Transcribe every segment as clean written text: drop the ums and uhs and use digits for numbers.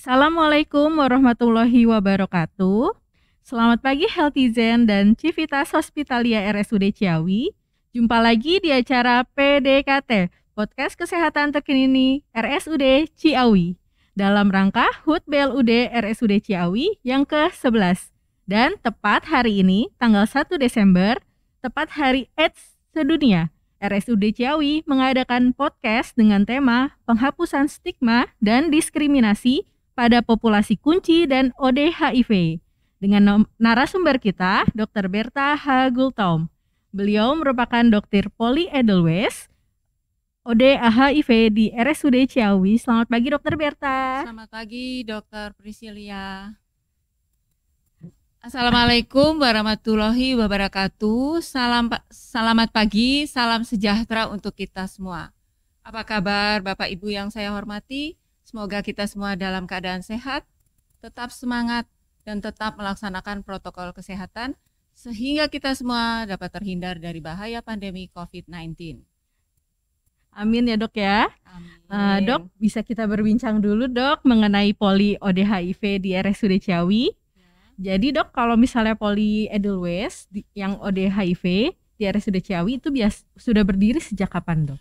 Assalamualaikum warahmatullahi wabarakatuh. Selamat pagi Healthizen dan Civitas Hospitalia RSUD Ciawi. Jumpa lagi di acara PDKT, Podcast Kesehatan Terkini RSUD Ciawi. Dalam rangka HUT BLUD RSUD Ciawi yang ke-11. Dan tepat hari ini, tanggal 1 Desember, tepat hari AIDS sedunia, RSUD Ciawi mengadakan podcast dengan tema penghapusan stigma dan diskriminasi pada populasi kunci dan ODHIV dengan narasumber kita Dr. Berta H. Gultom. Beliau merupakan Dr. Polly Edelweiss, ODHIV di RSUD Ciawi. Selamat pagi Dr. Berta. Selamat pagi Dr. Priscilia. Assalamualaikum warahmatullahi wabarakatuh. Selamat pagi, salam sejahtera untuk kita semua. Apa kabar Bapak Ibu yang saya hormati? Semoga kita semua dalam keadaan sehat, tetap semangat, dan tetap melaksanakan protokol kesehatan sehingga kita semua dapat terhindar dari bahaya pandemi COVID-19. Amin ya dok ya. Amin. Dok, bisa kita berbincang dulu dok mengenai poli ODHIV di RSUD Ciawi. Jadi dok, kalau misalnya Polly Edelweiss yang ODHIV di RSUD Ciawi itu sudah berdiri sejak kapan dok?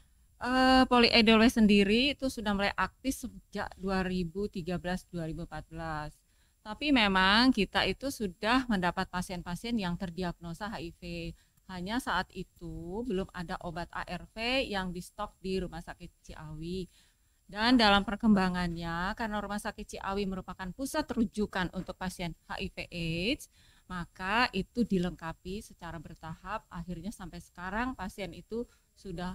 Polly Edelweiss sendiri itu sudah mulai aktif sejak 2013-2014. Tapi memang kita itu sudah mendapat pasien-pasien yang terdiagnosa HIV. Hanya saat itu belum ada obat ARV yang di stok di Rumah Sakit Ciawi. Dan dalam perkembangannya, karena Rumah Sakit Ciawi merupakan pusat rujukan untuk pasien HIV/AIDS, maka itu dilengkapi secara bertahap. Akhirnya sampai sekarang pasien itu sudah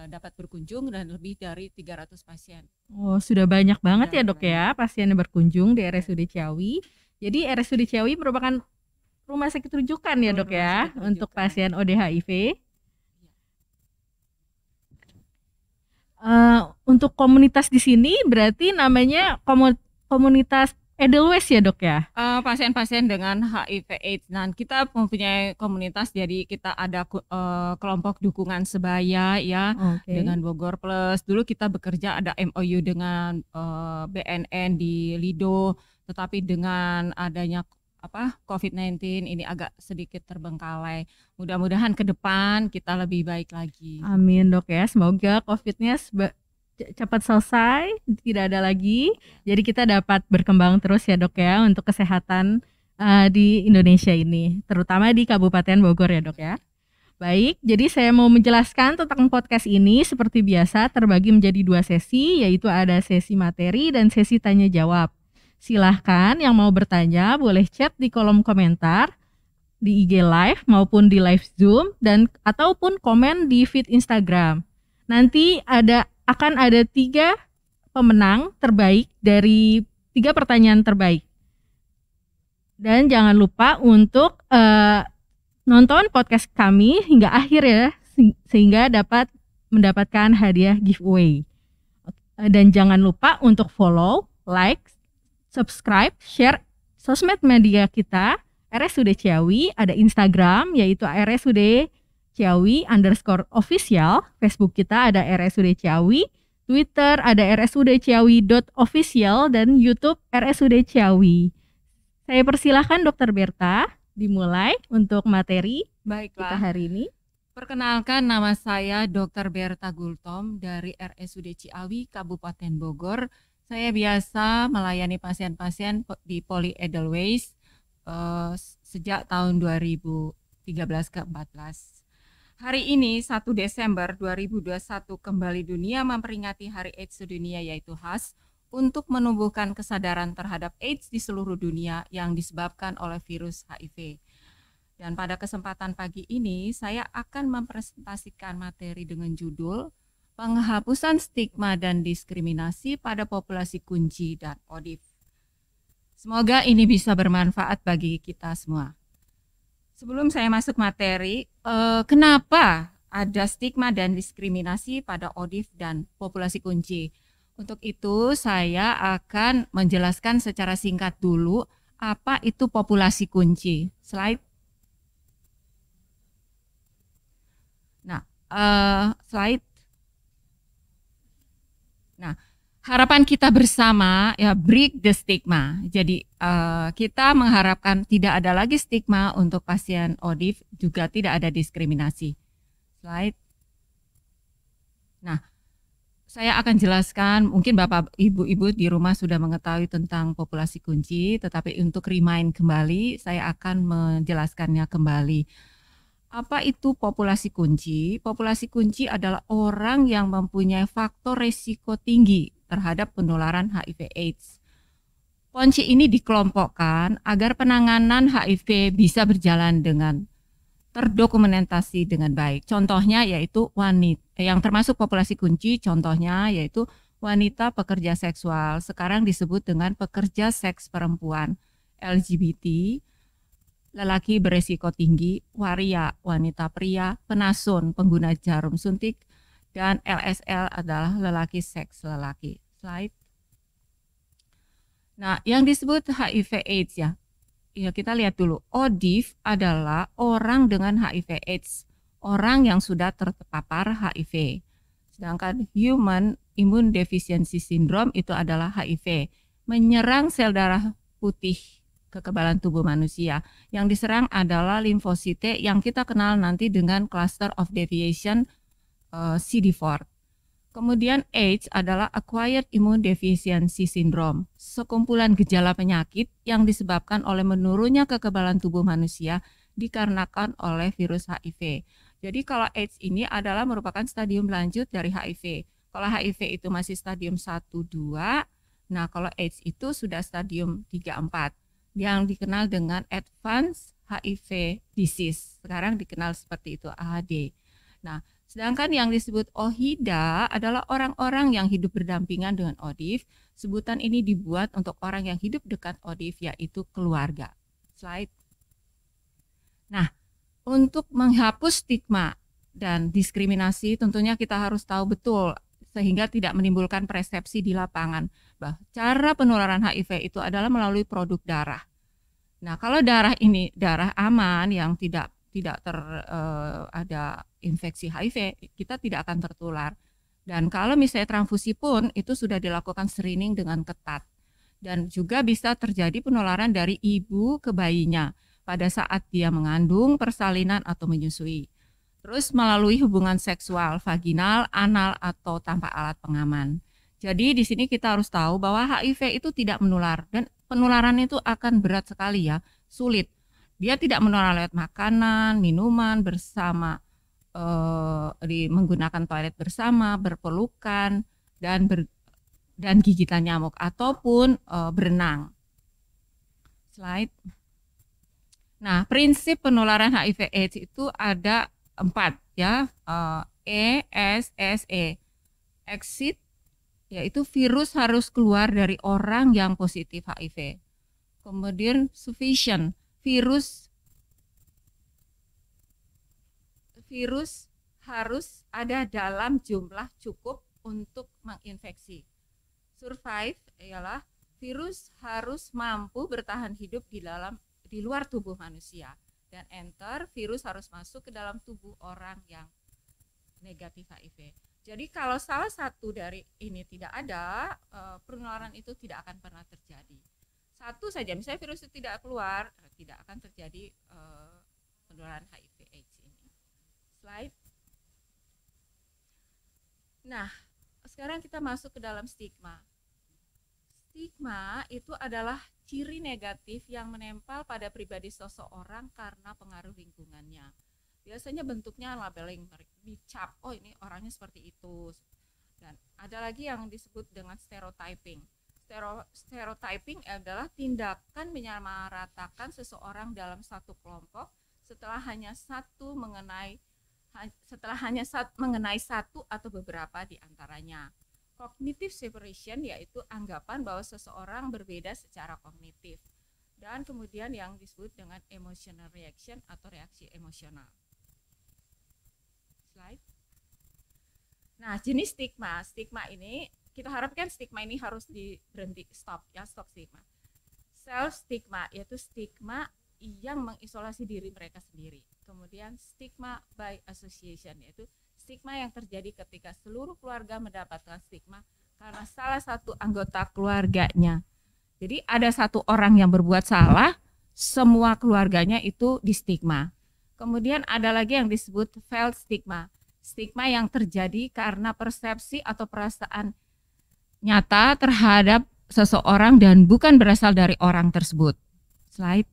dapat berkunjung dan lebih dari 300 pasien. Oh, sudah banyak banget ya dok ya pasien yang berkunjung di RSUD Ciawi. Jadi RSUD Ciawi merupakan rumah sakit rujukan ya dok ya untuk pasien ODHIV. Untuk komunitas di sini berarti namanya komunitas Edelweiss ya dok ya? Pasien-pasien dengan HIV/AIDS. Dan kita mempunyai komunitas, jadi kita ada kelompok dukungan sebaya ya, dengan Bogor Plus. Dulu kita bekerja ada MOU dengan BNN di Lido, tetapi dengan adanya COVID-19 ini agak sedikit terbengkalai. Mudah-mudahan ke depan kita lebih baik lagi. Amin dok ya, semoga COVID-nya cepat selesai, tidak ada lagi. Jadi kita dapat berkembang terus ya dok ya untuk kesehatan di Indonesia ini, terutama di Kabupaten Bogor ya dok ya. Baik, jadi saya mau menjelaskan tentang podcast ini seperti biasa terbagi menjadi 2 sesi, yaitu ada sesi materi dan sesi tanya jawab. Silahkan yang mau bertanya boleh chat di kolom komentar di IG Live maupun di live Zoom dan ataupun komen di feed Instagram. Nanti akan ada 3 pemenang terbaik dari 3 pertanyaan terbaik. Dan jangan lupa untuk nonton podcast kami hingga akhir ya, sehingga dapat mendapatkan hadiah giveaway. Dan jangan lupa untuk follow, like, subscribe, share sosmed media kita RSUD Ciawi. Ada Instagram yaitu RSUD Ciawi_official, Facebook kita ada RSUD Ciawi, Twitter ada RSUD Ciawi.official, dan YouTube RSUD Ciawi. Saya persilahkan Dr. Berta dimulai untuk materi kita hari ini. Perkenalkan, nama saya Dr. Berta Gultom dari RSUD Ciawi, Kabupaten Bogor. Saya biasa melayani pasien-pasien di Polly Edelweiss sejak tahun 2013 ke 14. Hari ini 1 Desember 2021 kembali dunia memperingati Hari AIDS Sedunia, yaitu HAS, untuk menumbuhkan kesadaran terhadap AIDS di seluruh dunia yang disebabkan oleh virus HIV. Dan pada kesempatan pagi ini saya akan mempresentasikan materi dengan judul Penghapusan Stigma dan Diskriminasi pada Populasi Kunci dan ODHIV. Semoga ini bisa bermanfaat bagi kita semua. Sebelum saya masuk materi, kenapa ada stigma dan diskriminasi pada ODHIV dan populasi kunci? Untuk itu saya akan menjelaskan secara singkat dulu apa itu populasi kunci. Slide. Nah, slide. Nah, harapan kita bersama ya break the stigma. Jadi kita mengharapkan tidak ada lagi stigma untuk pasien ODIF, juga tidak ada diskriminasi. Slide. Nah, saya akan jelaskan, mungkin Bapak Ibu-Ibu di rumah sudah mengetahui tentang populasi kunci, tetapi untuk remind kembali, saya akan menjelaskannya kembali. Apa itu populasi kunci? Populasi kunci adalah orang yang mempunyai faktor resiko tinggi terhadap penularan HIV/AIDS. Kunci ini dikelompokkan agar penanganan HIV bisa berjalan dengan terdokumentasi dengan baik. Contohnya yaitu wanita, yang termasuk populasi kunci, contohnya yaitu wanita pekerja seksual, sekarang disebut dengan pekerja seks perempuan, LGBT, lelaki beresiko tinggi, waria, wanita pria, penasun, pengguna jarum suntik, dan LSL adalah lelaki seks lelaki. Slide. Nah, yang disebut HIV/AIDS ya kita lihat dulu. ODIF adalah orang dengan HIV/AIDS, orang yang sudah terpapar HIV. Sedangkan Human Immune Deficiency Syndrome itu adalah HIV, menyerang sel darah putih kekebalan tubuh manusia. Yang diserang adalah limfosite yang kita kenal nanti dengan cluster of deviation CD4. Kemudian AIDS adalah Acquired Immune Deficiency Syndrome, sekumpulan gejala penyakit yang disebabkan oleh menurunnya kekebalan tubuh manusia dikarenakan oleh virus HIV. Jadi kalau AIDS ini adalah merupakan stadium lanjut dari HIV. Kalau HIV itu masih stadium 1-2, nah kalau AIDS itu sudah stadium 3-4 yang dikenal dengan Advanced HIV Disease. Sekarang dikenal seperti itu, AHD. Nah, sedangkan yang disebut OHIDA adalah orang-orang yang hidup berdampingan dengan ODIF. Sebutan ini dibuat untuk orang yang hidup dekat ODIF, yaitu keluarga. Slide. Nah, untuk menghapus stigma dan diskriminasi tentunya kita harus tahu betul sehingga tidak menimbulkan persepsi di lapangan bahwa cara penularan HIV itu adalah melalui produk darah. Nah, kalau darah ini darah aman yang tidak ada infeksi HIV, kita tidak akan tertular. Dan kalau misalnya transfusi pun itu sudah dilakukan screening dengan ketat. Dan juga bisa terjadi penularan dari ibu ke bayinya pada saat dia mengandung, persalinan atau menyusui. Terus melalui hubungan seksual vaginal, anal atau tanpa alat pengaman. Jadi di sini kita harus tahu bahwa HIV itu tidak menular dan penularan itu akan berat sekali ya, sulit. Dia tidak menular lewat makanan, minuman bersama, menggunakan toilet bersama, berpelukan, dan gigitan nyamuk ataupun berenang. Slide. Nah, prinsip penularan HIV/AIDS itu ada 4 ya, ESSE. Exit yaitu virus harus keluar dari orang yang positif HIV. Kemudian sufficient, virus harus ada dalam jumlah cukup untuk menginfeksi. Survive ialah virus harus mampu bertahan hidup di luar tubuh manusia. Dan enter, virus harus masuk ke dalam tubuh orang yang negatif HIV. Jadi kalau salah satu dari ini tidak ada, penularan itu tidak akan pernah terjadi. Satu saja, misalnya virus itu tidak keluar, tidak akan terjadi penularan HIV/AIDS ini. Slide. Nah, sekarang kita masuk ke dalam stigma. Stigma itu adalah ciri negatif yang menempel pada pribadi seseorang karena pengaruh lingkungannya. Biasanya bentuknya labeling, dicap, oh ini orangnya seperti itu. Dan ada lagi yang disebut dengan stereotyping. Stereotyping adalah tindakan menyamaratakan seseorang dalam satu kelompok setelah hanya mengenai satu atau beberapa di antaranya. Cognitive separation yaitu anggapan bahwa seseorang berbeda secara kognitif. Dan kemudian yang disebut dengan emotional reaction atau reaksi emosional. Slide. Nah, jenis stigma. Stigma ini kita harapkan stigma ini harus berhenti, stop stigma. Self stigma yaitu stigma yang mengisolasi diri mereka sendiri. Kemudian stigma by association yaitu stigma yang terjadi ketika seluruh keluarga mendapatkan stigma karena salah satu anggota keluarganya. Jadi ada satu orang yang berbuat salah, semua keluarganya itu di stigma. Kemudian ada lagi yang disebut felt stigma. Stigma yang terjadi karena persepsi atau perasaan nyata terhadap seseorang dan bukan berasal dari orang tersebut. Slide.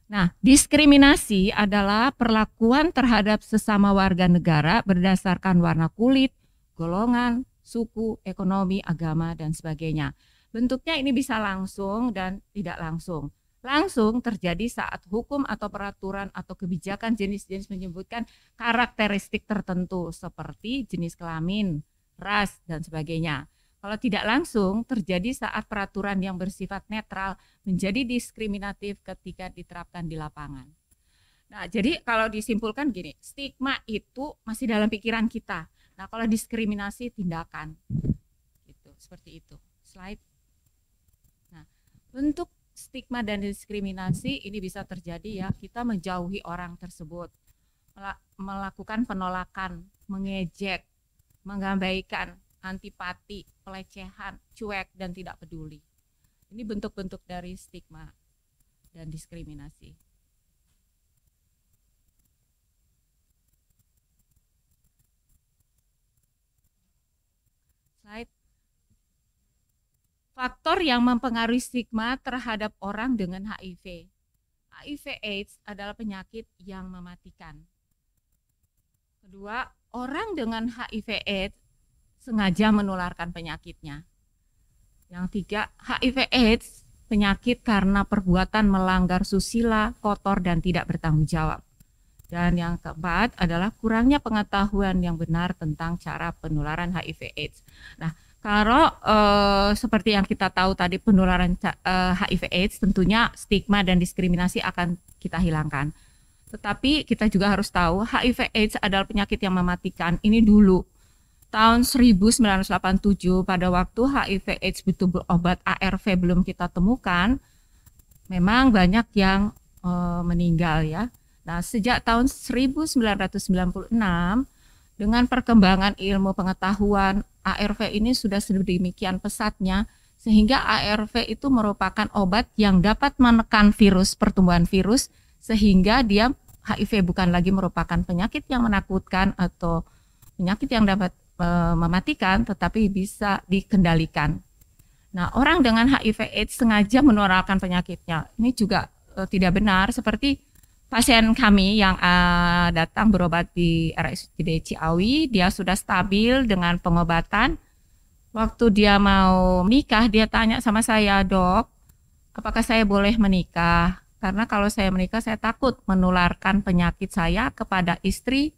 Nah, diskriminasi adalah perlakuan terhadap sesama warga negara berdasarkan warna kulit, golongan, suku, ekonomi, agama, dan sebagainya. Bentuknya ini bisa langsung dan tidak langsung. Langsung terjadi saat hukum atau peraturan atau kebijakan jenis-jenis menyebutkan karakteristik tertentu seperti jenis kelamin, ras, dan sebagainya. Kalau tidak langsung terjadi saat peraturan yang bersifat netral menjadi diskriminatif ketika diterapkan di lapangan. Nah, jadi kalau disimpulkan gini, stigma itu masih dalam pikiran kita. Nah, kalau diskriminasi tindakan. Gitu, seperti itu. Slide. Nah, bentuk stigma dan diskriminasi ini bisa terjadi ya, kita menjauhi orang tersebut, melakukan penolakan, mengejek, mengabaikan, antipati, pelecehan, cuek, dan tidak peduli. Ini bentuk-bentuk dari stigma dan diskriminasi. Slide. Faktor yang mempengaruhi stigma terhadap orang dengan HIV. HIV/AIDS adalah penyakit yang mematikan. Kedua, orang dengan HIV/AIDS sengaja menularkan penyakitnya. Yang tiga, HIV/AIDS penyakit karena perbuatan melanggar susila, kotor, dan tidak bertanggung jawab. Dan yang keempat adalah kurangnya pengetahuan yang benar tentang cara penularan HIV/AIDS. Nah, kalau seperti yang kita tahu tadi penularan HIV/AIDS tentunya stigma dan diskriminasi akan kita hilangkan. Tetapi kita juga harus tahu HIV/AIDS adalah penyakit yang mematikan. Ini dulu tahun 1987 pada waktu HIV/AIDS betul obat ARV belum kita temukan, memang banyak yang meninggal ya. Nah, sejak tahun 1996 dengan perkembangan ilmu pengetahuan, ARV ini sudah sedemikian pesatnya sehingga ARV itu merupakan obat yang dapat menekan virus, pertumbuhan virus, sehingga dia HIV bukan lagi merupakan penyakit yang menakutkan atau penyakit yang dapat mematikan, tetapi bisa dikendalikan. Nah, orang dengan HIV/AIDS sengaja menularkan penyakitnya. Ini juga tidak benar, seperti pasien kami yang datang berobat di RSUD Ciawi, dia sudah stabil dengan pengobatan. Waktu dia mau menikah, dia tanya sama saya, "Dok, apakah saya boleh menikah? Karena kalau saya menikah, saya takut menularkan penyakit saya kepada istri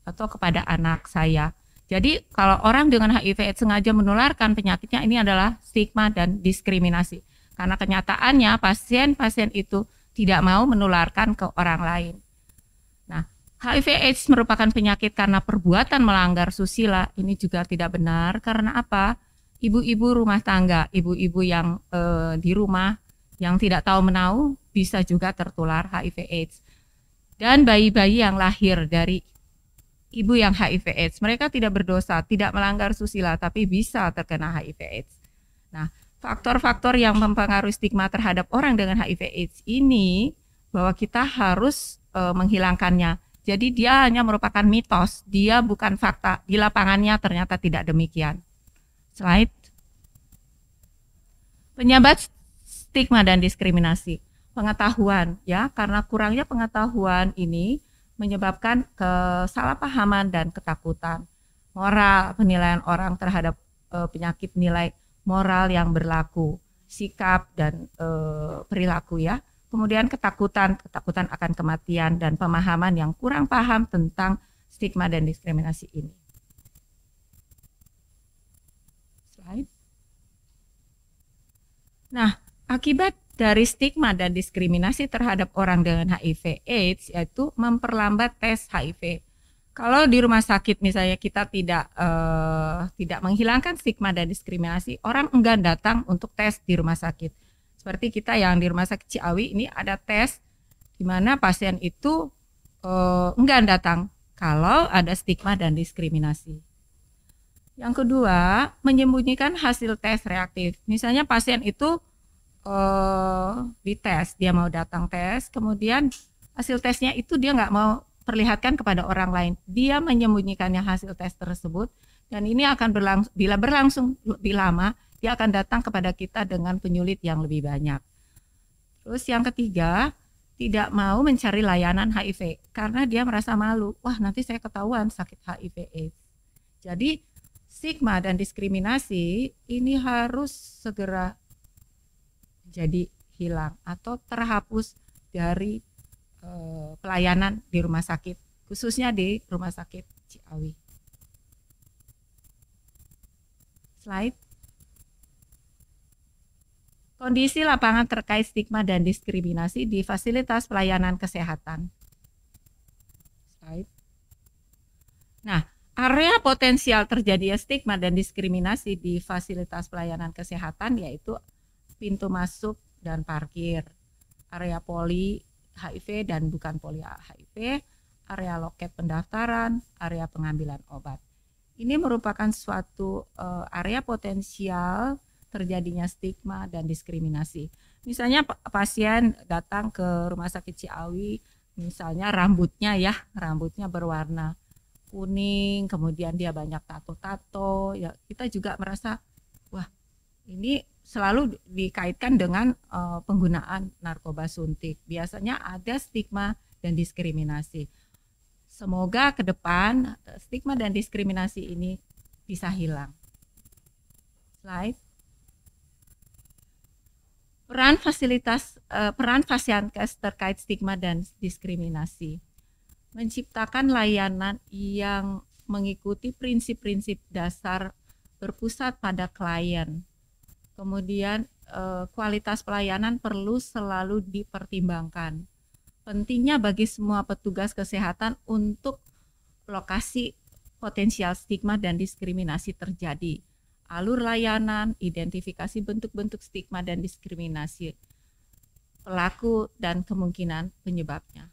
atau kepada anak saya." Jadi kalau orang dengan HIV/AIDS sengaja menularkan penyakitnya, ini adalah stigma dan diskriminasi. Karena kenyataannya pasien-pasien itu tidak mau menularkan ke orang lain. Nah, HIV/AIDS merupakan penyakit karena perbuatan melanggar susila. Ini juga tidak benar. Karena apa? Ibu-ibu rumah tangga, ibu-ibu yang di rumah yang tidak tahu menahu bisa juga tertular HIV/AIDS. Dan bayi-bayi yang lahir dari ibu yang HIV/AIDS, mereka tidak berdosa, tidak melanggar susila, tapi bisa terkena HIV/AIDS. Nah, faktor-faktor yang mempengaruhi stigma terhadap orang dengan HIV/AIDS ini bahwa kita harus menghilangkannya. Jadi dia hanya merupakan mitos, dia bukan fakta. Di lapangannya ternyata tidak demikian. Slide. Penyebab stigma dan diskriminasi. Pengetahuan ya, karena kurangnya pengetahuan ini menyebabkan kesalahpahaman dan ketakutan. Moral, penilaian orang terhadap penyakit, nilai moral yang berlaku, sikap dan perilaku ya. Kemudian ketakutan akan kematian dan pemahaman yang kurang paham tentang stigma dan diskriminasi ini. Slide. Nah, akibat dari stigma dan diskriminasi terhadap orang dengan HIV/AIDS yaitu memperlambat tes HIV. Kalau di rumah sakit misalnya kita tidak menghilangkan stigma dan diskriminasi, orang enggan datang untuk tes di rumah sakit. Seperti kita yang di rumah sakit Ciawi ini ada tes di mana pasien itu enggan datang kalau ada stigma dan diskriminasi. Yang kedua, menyembunyikan hasil tes reaktif. Misalnya pasien itu dites, dia mau datang tes, kemudian hasil tesnya itu dia nggak mau perlihatkan kepada orang lain. Dia menyembunyikannya hasil tes tersebut, dan ini akan bila berlangsung lebih lama, dia akan datang kepada kita dengan penyulit yang lebih banyak. Terus yang ketiga, tidak mau mencari layanan HIV karena dia merasa malu. Wah, nanti saya ketahuan sakit HIV/AIDS. Jadi stigma dan diskriminasi ini harus segera jadi hilang atau terhapus dari pelayanan di rumah sakit, khususnya di Rumah Sakit Ciawi. Slide. Kondisi lapangan terkait stigma dan diskriminasi di fasilitas pelayanan kesehatan. Slide. Nah, area potensial terjadinya stigma dan diskriminasi di fasilitas pelayanan kesehatan yaitu pintu masuk dan parkir, area poli HIV dan bukan poli HIV, area loket pendaftaran, area pengambilan obat. Ini merupakan suatu area potensial terjadinya stigma dan diskriminasi. Misalnya pasien datang ke Rumah Sakit Ciawi, misalnya rambutnya berwarna kuning, kemudian dia banyak tato-tato, ya kita juga merasa wah ini selalu dikaitkan dengan penggunaan narkoba suntik. Biasanya ada stigma dan diskriminasi. Semoga ke depan stigma dan diskriminasi ini bisa hilang. Slide. Peran Fasiankes terkait stigma dan diskriminasi. Menciptakan layanan yang mengikuti prinsip-prinsip dasar berpusat pada klien. Kemudian kualitas pelayanan perlu selalu dipertimbangkan. Pentingnya bagi semua petugas kesehatan untuk lokasi potensial stigma dan diskriminasi terjadi. Alur layanan, identifikasi bentuk-bentuk stigma dan diskriminasi, pelaku dan kemungkinan penyebabnya.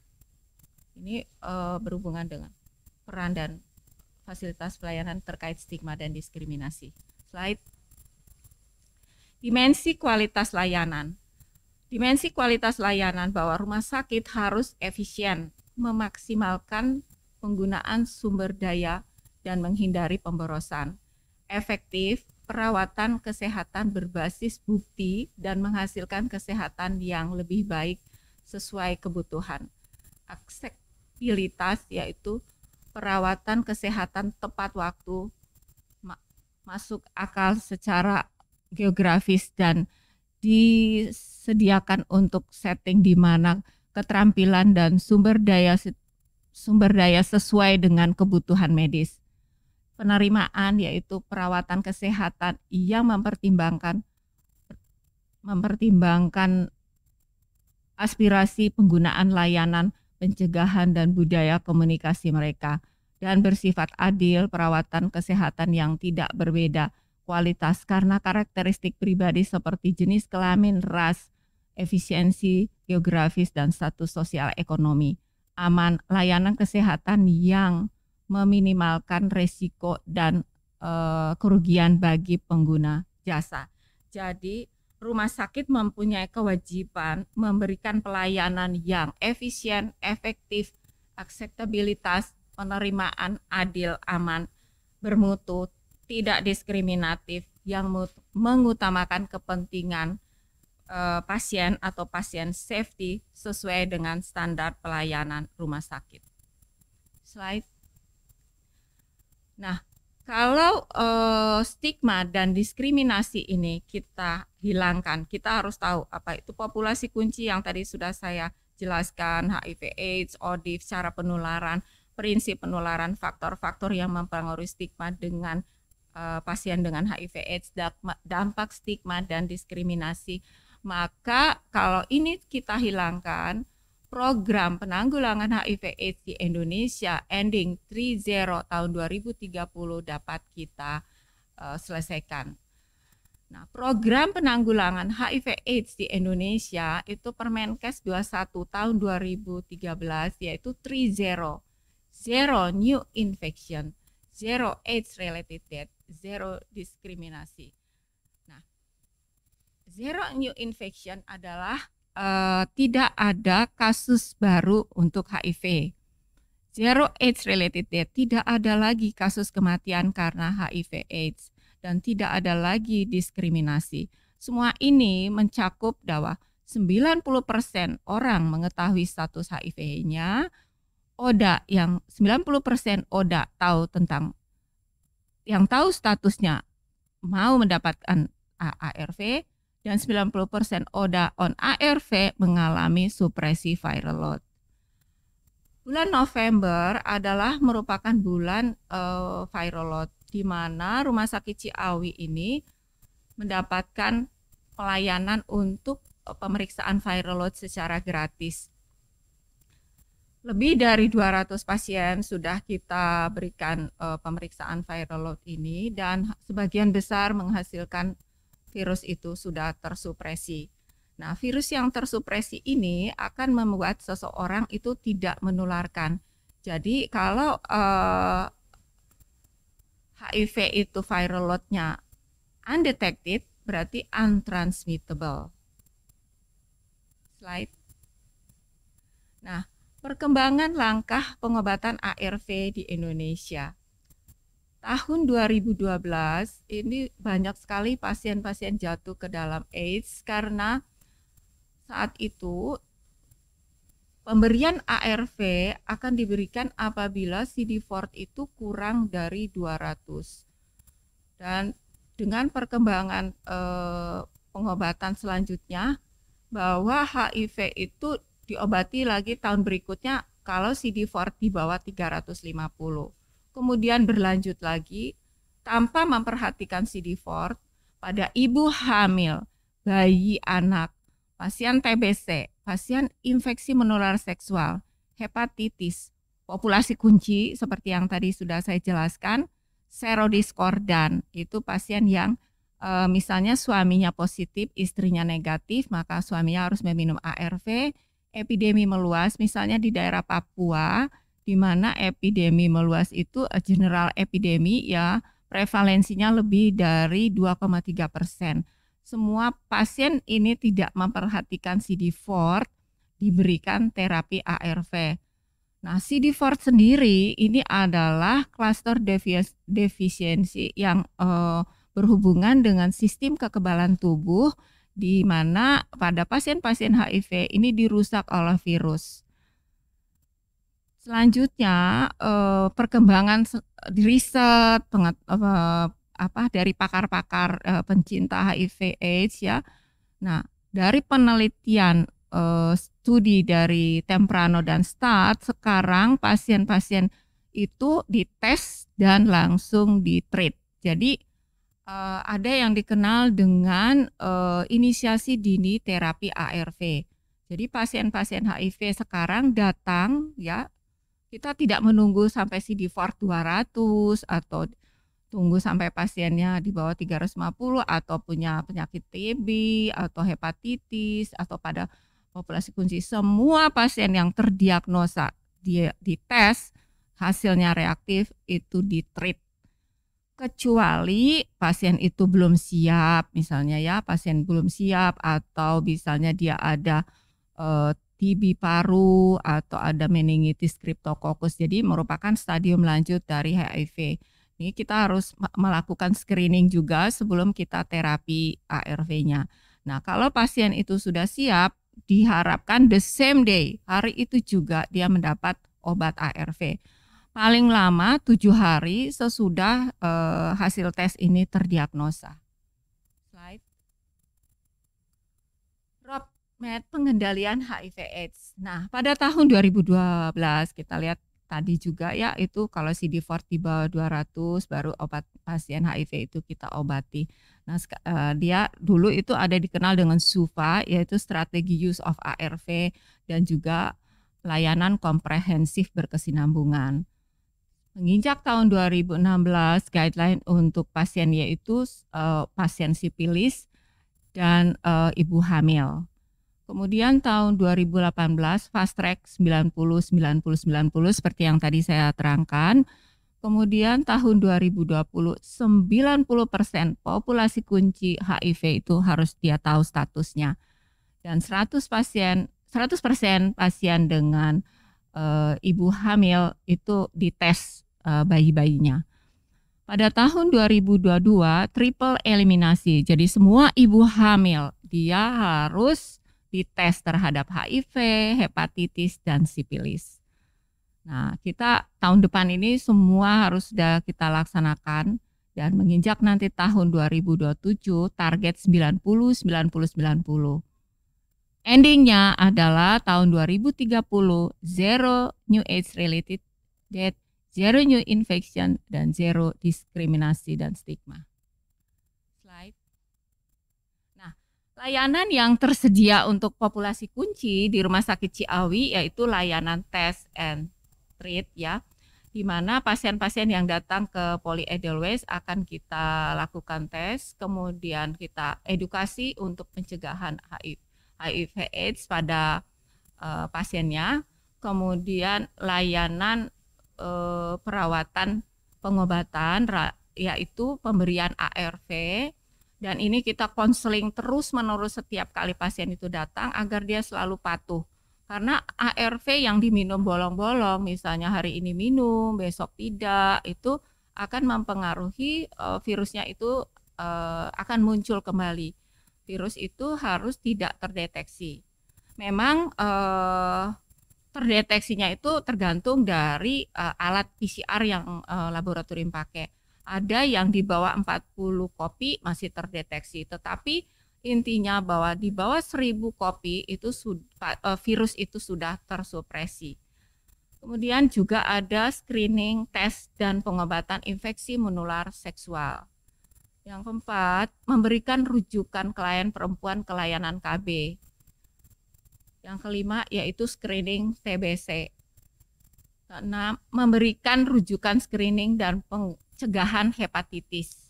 Ini berhubungan dengan peran dan fasilitas pelayanan terkait stigma dan diskriminasi. Slide. Dimensi kualitas layanan. Dimensi kualitas layanan bahwa rumah sakit harus efisien, memaksimalkan penggunaan sumber daya dan menghindari pemborosan. Efektif, perawatan kesehatan berbasis bukti dan menghasilkan kesehatan yang lebih baik sesuai kebutuhan. Aksesibilitas yaitu perawatan kesehatan tepat waktu, masuk akal secara geografis dan disediakan untuk setting di mana keterampilan dan sumber daya sesuai dengan kebutuhan medis. Penerimaan yaitu perawatan kesehatan yang mempertimbangkan aspirasi penggunaan layanan, pencegahan dan budaya komunikasi mereka, dan bersifat adil, perawatan kesehatan yang tidak berbeda kualitas karena karakteristik pribadi seperti jenis kelamin, ras, efisiensi geografis dan status sosial ekonomi. Aman, layanan kesehatan yang meminimalkan resiko dan kerugian bagi pengguna jasa. Jadi rumah sakit mempunyai kewajiban memberikan pelayanan yang efisien, efektif, akseptabilitas, penerimaan adil, aman, bermutu, tidak diskriminatif, yang mengutamakan kepentingan pasien atau pasien safety sesuai dengan standar pelayanan rumah sakit. Slide. Nah, kalau stigma dan diskriminasi ini kita hilangkan, kita harus tahu apa itu populasi kunci yang tadi sudah saya jelaskan, HIV/AIDS, ODIF, cara penularan, prinsip penularan, faktor-faktor yang mempengaruhi stigma dengan pasien dengan HIV/AIDS, dampak stigma dan diskriminasi. Maka kalau ini kita hilangkan, program penanggulangan HIV/AIDS di Indonesia ending 30 tahun 2030 dapat kita selesaikan. Nah, program penanggulangan HIV/AIDS di Indonesia itu Permenkes 21 tahun 2013 yaitu 30, zero new infection, zero AIDS related death, zero diskriminasi. Nah, zero new infection adalah tidak ada kasus baru untuk HIV. Zero AIDS related death, tidak ada lagi kasus kematian karena HIV AIDS dan tidak ada lagi diskriminasi. Semua ini mencakup bahwa 90% orang mengetahui status HIV-nya, ODA yang 90% ODA tahu tentang yang tahu statusnya mau mendapatkan ARV, dan 90% ODA on ARV mengalami supresi viral load. Bulan November adalah merupakan bulan viral load, di mana Rumah Sakit Ciawi ini mendapatkan pelayanan untuk pemeriksaan viral load secara gratis. Lebih dari 200 pasien sudah kita berikan pemeriksaan viral load ini, dan sebagian besar menghasilkan virus itu sudah tersupresi. Nah, virus yang tersupresi ini akan membuat seseorang itu tidak menularkan. Jadi kalau HIV itu viral load-nya undetected, berarti untransmittable. Slide. Nah, perkembangan langkah pengobatan ARV di Indonesia. Tahun 2012 ini banyak sekali pasien-pasien jatuh ke dalam AIDS karena saat itu pemberian ARV akan diberikan apabila CD4 itu kurang dari 200. Dan dengan perkembangan pengobatan selanjutnya, bahwa HIV itu diobati lagi tahun berikutnya kalau CD4 di bawah 350. Kemudian berlanjut lagi tanpa memperhatikan CD4 pada ibu hamil, bayi anak, pasien TBC, pasien infeksi menular seksual, hepatitis, populasi kunci seperti yang tadi sudah saya jelaskan, serodiskordan, itu pasien yang misalnya suaminya positif, istrinya negatif, maka suaminya harus meminum ARV. Epidemi meluas, misalnya di daerah Papua, di mana epidemi meluas itu general epidemi, ya prevalensinya lebih dari 2,3%. Semua pasien ini tidak memperhatikan CD4, diberikan terapi ARV. Nah, CD4 sendiri ini adalah kluster defisiensi yang berhubungan dengan sistem kekebalan tubuh, di mana pada pasien-pasien HIV ini dirusak oleh virus. Selanjutnya perkembangan riset dari pakar-pakar pencinta HIV/AIDS ya. Nah, dari penelitian studi dari Temprano dan Start, sekarang pasien-pasien itu dites dan langsung ditreat. Jadi ada yang dikenal dengan inisiasi dini terapi ARV. Jadi pasien-pasien HIV sekarang datang ya, kita tidak menunggu sampai CD4 200 atau tunggu sampai pasiennya di bawah 350 atau punya penyakit TB atau hepatitis atau pada populasi kunci. Semua pasien yang terdiagnosa dia dites hasilnya reaktif itu ditreat. Kecuali pasien itu belum siap, misalnya ya pasien belum siap atau misalnya dia ada TB paru atau ada meningitis Cryptococcus, jadi merupakan stadium lanjut dari HIV. Ini kita harus melakukan screening juga sebelum kita terapi ARV-nya. Nah, kalau pasien itu sudah siap, diharapkan the same day, hari itu juga dia mendapat obat ARV. Paling lama 7 hari sesudah hasil tes ini terdiagnosa. Slide. Roadmap pengendalian HIV/AIDS. Nah, pada tahun 2012 kita lihat tadi juga ya, itu kalau CD4 di bawah 200 baru obat pasien HIV itu kita obati. Nah, dia dulu itu ada dikenal dengan SUVA, yaitu strategi use of ARV dan juga layanan komprehensif berkesinambungan. Menginjak tahun 2016, guideline untuk pasien yaitu pasien sipilis dan ibu hamil. Kemudian tahun 2018 fast track 90-90-90 seperti yang tadi saya terangkan, Kemudian tahun 2020 90% populasi kunci HIV itu harus dia tahu statusnya. Dan 100% pasien dengan ibu hamil itu dites bayi-bayinya. Pada tahun 2022 triple eliminasi. Jadi semua ibu hamil dia harus dites terhadap HIV, hepatitis dan sifilis. Nah, kita tahun depan ini semua harus sudah kita laksanakan dan menginjak nanti tahun 2027 target 90 90 90. Endingnya adalah tahun 2030 zero new age related death, zero new infection dan zero diskriminasi dan stigma. Slide. Nah, layanan yang tersedia untuk populasi kunci di Rumah Sakit Ciawi yaitu layanan test and treat ya, di mana pasien-pasien yang datang ke Poli Edelweiss akan kita lakukan tes, kemudian kita edukasi untuk pencegahan HIV/AIDS pada pasiennya, kemudian layanan perawatan pengobatan yaitu pemberian ARV, dan ini kita konseling terus-menerus setiap kali pasien itu datang agar dia selalu patuh. Karena ARV yang diminum bolong-bolong, misalnya hari ini minum, besok tidak, itu akan mempengaruhi virusnya itu akan muncul kembali. Virus itu harus tidak terdeteksi. Memang terdeteksinya itu tergantung dari alat PCR yang laboratorium pakai. Ada yang di bawah 40 kopi masih terdeteksi, tetapi intinya bahwa di bawah 1000 kopi itu virus itu sudah tersupresi. Kemudian juga ada screening, tes, dan pengobatan infeksi menular seksual. Yang keempat, memberikan rujukan klien perempuan ke layanan KB. Yang kelima yaitu screening TBC. Keenam, memberikan rujukan screening dan pencegahan hepatitis.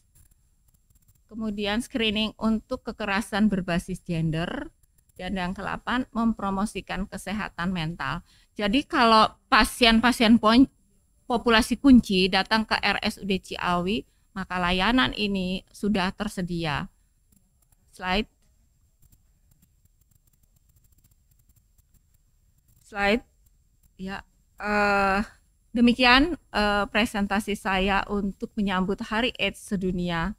Kemudian screening untuk kekerasan berbasis gender, dan yang ke-8 mempromosikan kesehatan mental. Jadi kalau pasien-pasien populasi kunci datang ke RSUD Ciawi, maka layanan ini sudah tersedia. Slide. Ya, demikian presentasi saya untuk menyambut Hari AIDS Sedunia.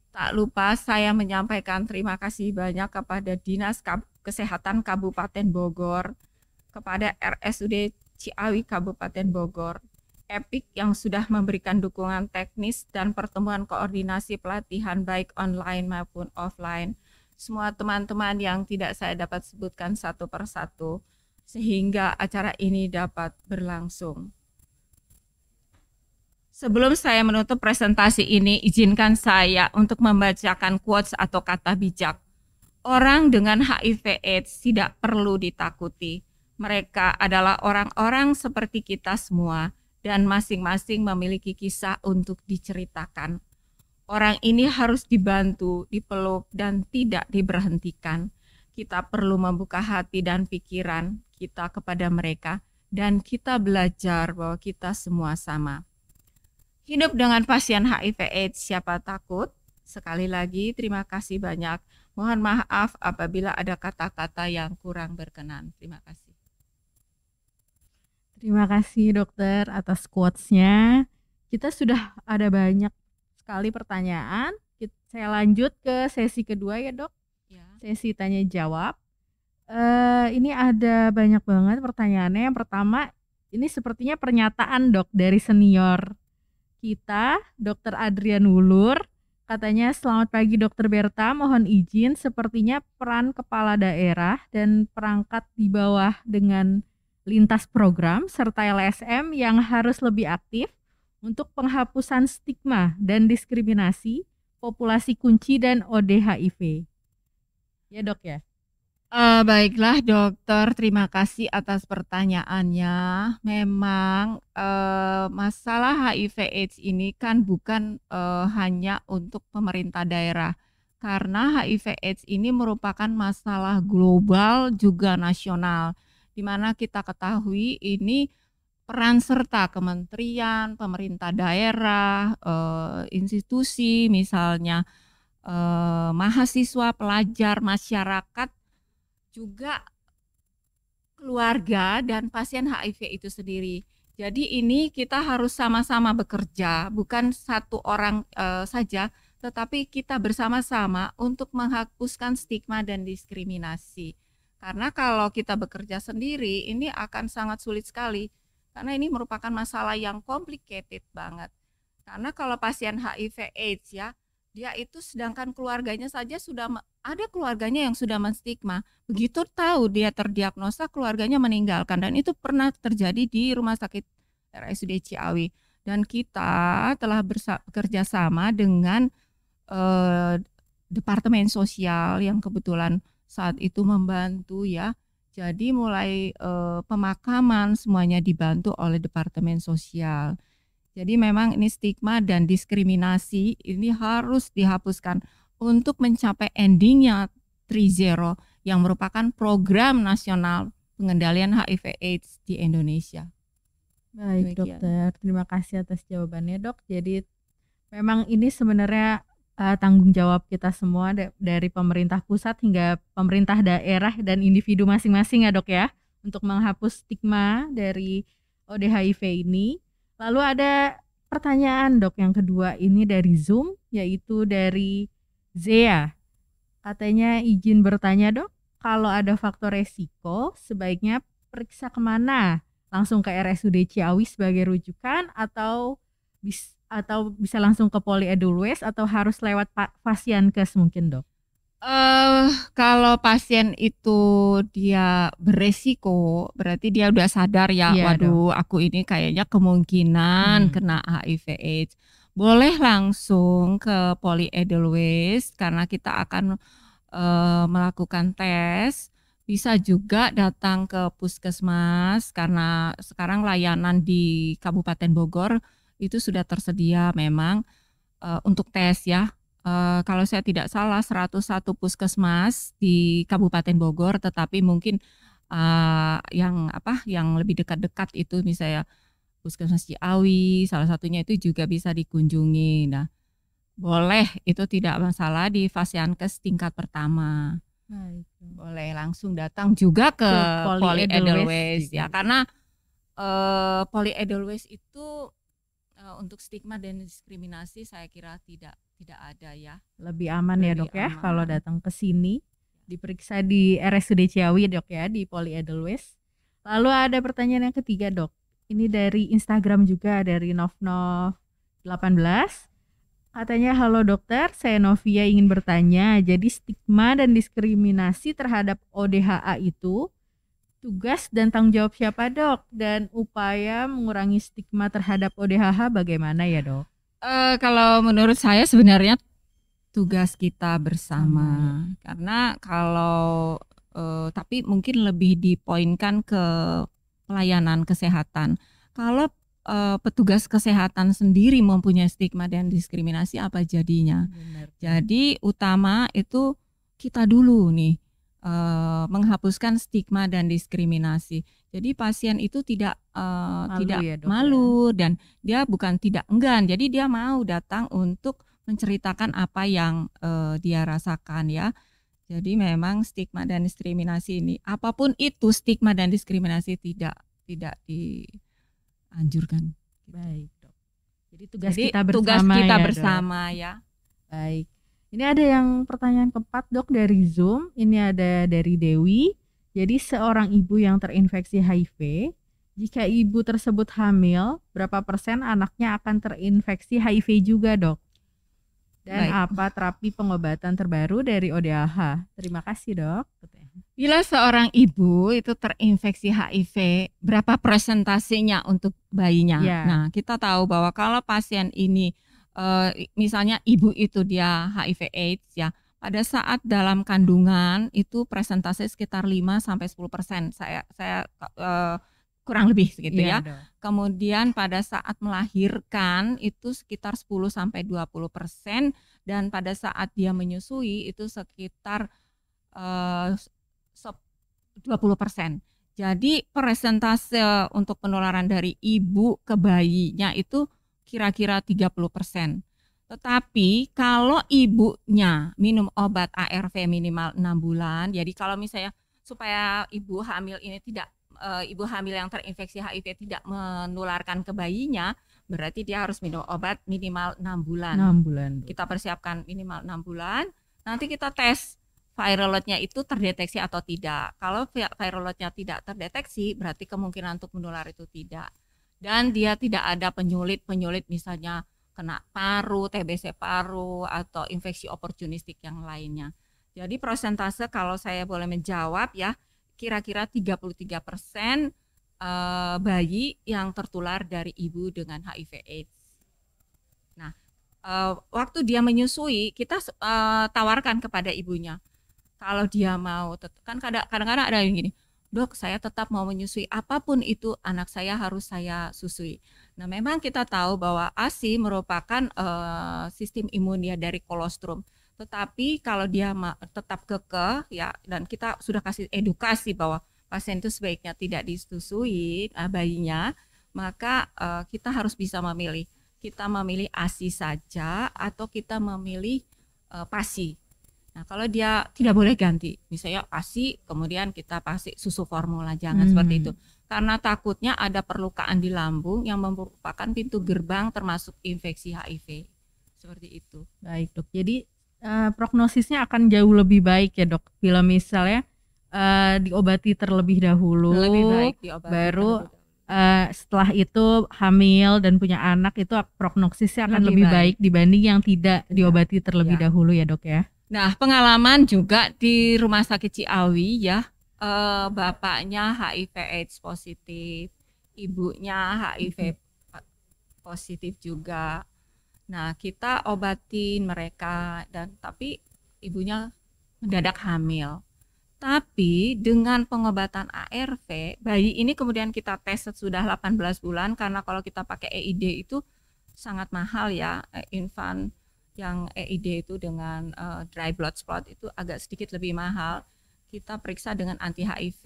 Tak lupa saya menyampaikan terima kasih banyak kepada Dinas Kesehatan Kabupaten Bogor, kepada RSUD Ciawi Kabupaten Bogor, EPIK yang sudah memberikan dukungan teknis dan pertemuan koordinasi pelatihan baik online maupun offline, semua teman-teman yang tidak saya dapat sebutkan satu persatu, sehingga acara ini dapat berlangsung. Sebelum saya menutup presentasi ini, izinkan saya untuk membacakan quotes atau kata bijak. Orang dengan HIV/AIDS tidak perlu ditakuti. Mereka adalah orang-orang seperti kita semua dan masing-masing memiliki kisah untuk diceritakan. Orang ini harus dibantu, dipeluk, dan tidak diberhentikan. Kita perlu membuka hati dan pikiran kita kepada mereka, dan kita belajar bahwa kita semua sama. Hidup dengan pasien HIV/AIDS, siapa takut? Sekali lagi, terima kasih banyak. Mohon maaf apabila ada kata-kata yang kurang berkenan. Terima kasih. Terima kasih dokter atas quotes-nya. Kita sudah ada banyak sekali pertanyaan. Saya lanjut ke sesi kedua ya dok. Ya. Sesi tanya jawab. Ini ada banyak banget pertanyaannya. Yang pertama, ini sepertinya pernyataan dok dari senior kita, Dr. Adrian Wulur. Katanya, selamat pagi Dr. Berta, mohon izin, sepertinya peran kepala daerah dan perangkat di bawah dengan lintas program serta LSM yang harus lebih aktif untuk penghapusan stigma dan diskriminasi populasi kunci dan ODHIV. Ya dok ya? Baiklah dokter, terima kasih atas pertanyaannya. Memang masalah HIV/AIDS ini kan bukan hanya untuk pemerintah daerah, karena HIV/AIDS ini merupakan masalah global juga nasional, di mana kita ketahui ini peran serta kementerian, pemerintah daerah, institusi misalnya mahasiswa, pelajar, masyarakat, juga keluarga dan pasien HIV itu sendiri. Jadi ini kita harus sama-sama bekerja, bukan satu orang saja, tetapi kita bersama-sama untuk menghapuskan stigma dan diskriminasi. Karena kalau kita bekerja sendiri, ini akan sangat sulit sekali, karena ini merupakan masalah yang complicated banget. Karena kalau pasien HIV AIDS ya, dia itu sedangkan keluarganya saja sudah ada keluarganya yang sudah menstigma. Begitu tahu dia terdiagnosa, keluarganya meninggalkan, dan itu pernah terjadi di Rumah Sakit RSUD Ciawi. Dan kita telah bekerja sama dengan Departemen Sosial yang kebetulan saat itu membantu ya. Jadi mulai pemakaman semuanya dibantu oleh Departemen Sosial. Jadi memang ini stigma dan diskriminasi ini harus dihapuskan untuk mencapai endingnya 3.0 yang merupakan program nasional pengendalian HIV/AIDS di Indonesia. Baik dokter, terima kasih atas jawabannya dok. Jadi memang ini sebenarnya tanggung jawab kita semua dari pemerintah pusat hingga pemerintah daerah dan individu masing-masing ya dok ya, untuk menghapus stigma dari ODHIV ini. Lalu ada pertanyaan dok yang kedua ini dari Zoom, yaitu dari Zea. Katanya izin bertanya dok, kalau ada faktor resiko sebaiknya periksa kemana? Langsung ke RSUD Ciawi sebagai rujukan atau bisa langsung ke Poli Edelweiss atau harus lewat Fasiankes mungkin dok? Kalau pasien itu dia beresiko, berarti dia udah sadar ya, waduh aku ini kayaknya kemungkinan kena HIV/AIDS. Boleh langsung ke Poli Edelweiss karena kita akan melakukan tes. Bisa juga datang ke puskesmas karena sekarang layanan di Kabupaten Bogor itu sudah tersedia memang untuk tes ya. Kalau saya tidak salah 101 puskesmas di Kabupaten Bogor, tetapi mungkin yang lebih dekat-dekat itu misalnya Puskesmas Ciawi, salah satunya itu juga bisa dikunjungi. Nah, boleh, itu tidak masalah di Fasiankes tingkat pertama. Baik. Boleh langsung datang juga ke Poli Edelweiss ya, karena Poli Edelweiss itu untuk stigma dan diskriminasi saya kira tidak ada ya. Lebih aman ya dok ya kalau datang ke sini, diperiksa di RSUD Ciawi dok ya, di Poli Edelweiss. Lalu ada pertanyaan yang ketiga dok, ini dari Instagram juga, dari Novnov18. Katanya, halo dokter, saya Novia ingin bertanya, jadi stigma dan diskriminasi terhadap ODHA itu tugas dan tanggung jawab siapa dok? Dan upaya mengurangi stigma terhadap ODHA bagaimana ya dok? Kalau menurut saya sebenarnya tugas kita bersama. Karena kalau tapi mungkin lebih dipoinkan ke pelayanan kesehatan. Kalau petugas kesehatan sendiri mempunyai stigma dan diskriminasi, apa jadinya? Benar. Jadi utama itu kita dulu nih menghapuskan stigma dan diskriminasi. Jadi pasien itu tidak malu dan dia bukan tidak enggan. Jadi dia mau datang untuk menceritakan apa yang dia rasakan ya. Jadi memang stigma dan diskriminasi ini, apapun itu stigma dan diskriminasi tidak dianjurkan. Baik dok. Jadi tugas kita bersama ya. Baik. Ini ada yang pertanyaan keempat dok dari Zoom. Ini ada dari Dewi. Jadi seorang ibu yang terinfeksi HIV, jika ibu tersebut hamil, berapa persen anaknya akan terinfeksi HIV juga dok? Dan apa terapi pengobatan terbaru dari ODHA? Terima kasih dok. Bila seorang ibu itu terinfeksi HIV, berapa presentasinya untuk bayinya? Ya. Nah, kita tahu bahwa kalau pasien ini misalnya ibu itu dia HIV/AIDS ya, pada saat dalam kandungan itu presentase sekitar 5-10%. Saya kurang lebih segitu ya. Kemudian pada saat melahirkan itu sekitar 10-20%, dan pada saat dia menyusui itu sekitar 20%. Jadi persentase untuk penularan dari ibu ke bayinya itu kira-kira 30%. Tetapi kalau ibunya minum obat ARV minimal 6 bulan, jadi kalau misalnya supaya ibu hamil ini tidak ibu hamil yang terinfeksi HIV tidak menularkan ke bayinya, berarti dia harus minum obat minimal 6 bulan. 6 bulan. Kita persiapkan minimal 6 bulan. Nanti kita tes viral load-nya itu terdeteksi atau tidak. Kalau viral load-nya tidak terdeteksi, berarti kemungkinan untuk menular itu tidak. Dan dia tidak ada penyulit misalnya kena paru, TBC paru, atau infeksi oportunistik yang lainnya. Jadi persentase kalau saya boleh menjawab ya, kira-kira 33% bayi yang tertular dari ibu dengan HIV AIDS. Nah, waktu dia menyusui, kita tawarkan kepada ibunya. Kalau dia mau, kan kadang-kadang ada yang gini, dok saya tetap mau menyusui, apapun itu anak saya harus saya susui. Nah memang kita tahu bahwa ASI merupakan sistem imun ya dari kolostrum. Tetapi kalau dia tetap kekeh ya, dan kita sudah kasih edukasi bahwa pasien itu sebaiknya tidak disusui bayinya, maka kita harus bisa memilih. Kita memilih ASI saja atau kita memilih PASI. Nah, kalau dia tidak boleh ganti, misalnya ASI, kemudian kita kasih susu formula, jangan seperti itu. Karena takutnya ada perlukaan di lambung yang merupakan pintu gerbang termasuk infeksi HIV. Seperti itu. Baik dok, jadi prognosisnya akan jauh lebih baik ya dok, bila misalnya diobati terlebih dahulu, lebih baik diobati baru setelah itu hamil dan punya anak, itu prognosisnya akan lebih baik dibanding yang tidak diobati terlebih dahulu ya dok ya. Nah pengalaman juga di Rumah Sakit Ciawi ya, bapaknya HIV AIDS positif, ibunya HIV positif juga. Nah kita obatin mereka, tapi ibunya mendadak hamil. Tapi dengan pengobatan ARV, bayi ini kemudian kita tes sesudah 18 bulan, karena kalau kita pakai EID itu sangat mahal ya, infant yang EID itu dengan dry blood spot itu agak sedikit lebih mahal. Kita periksa dengan anti HIV,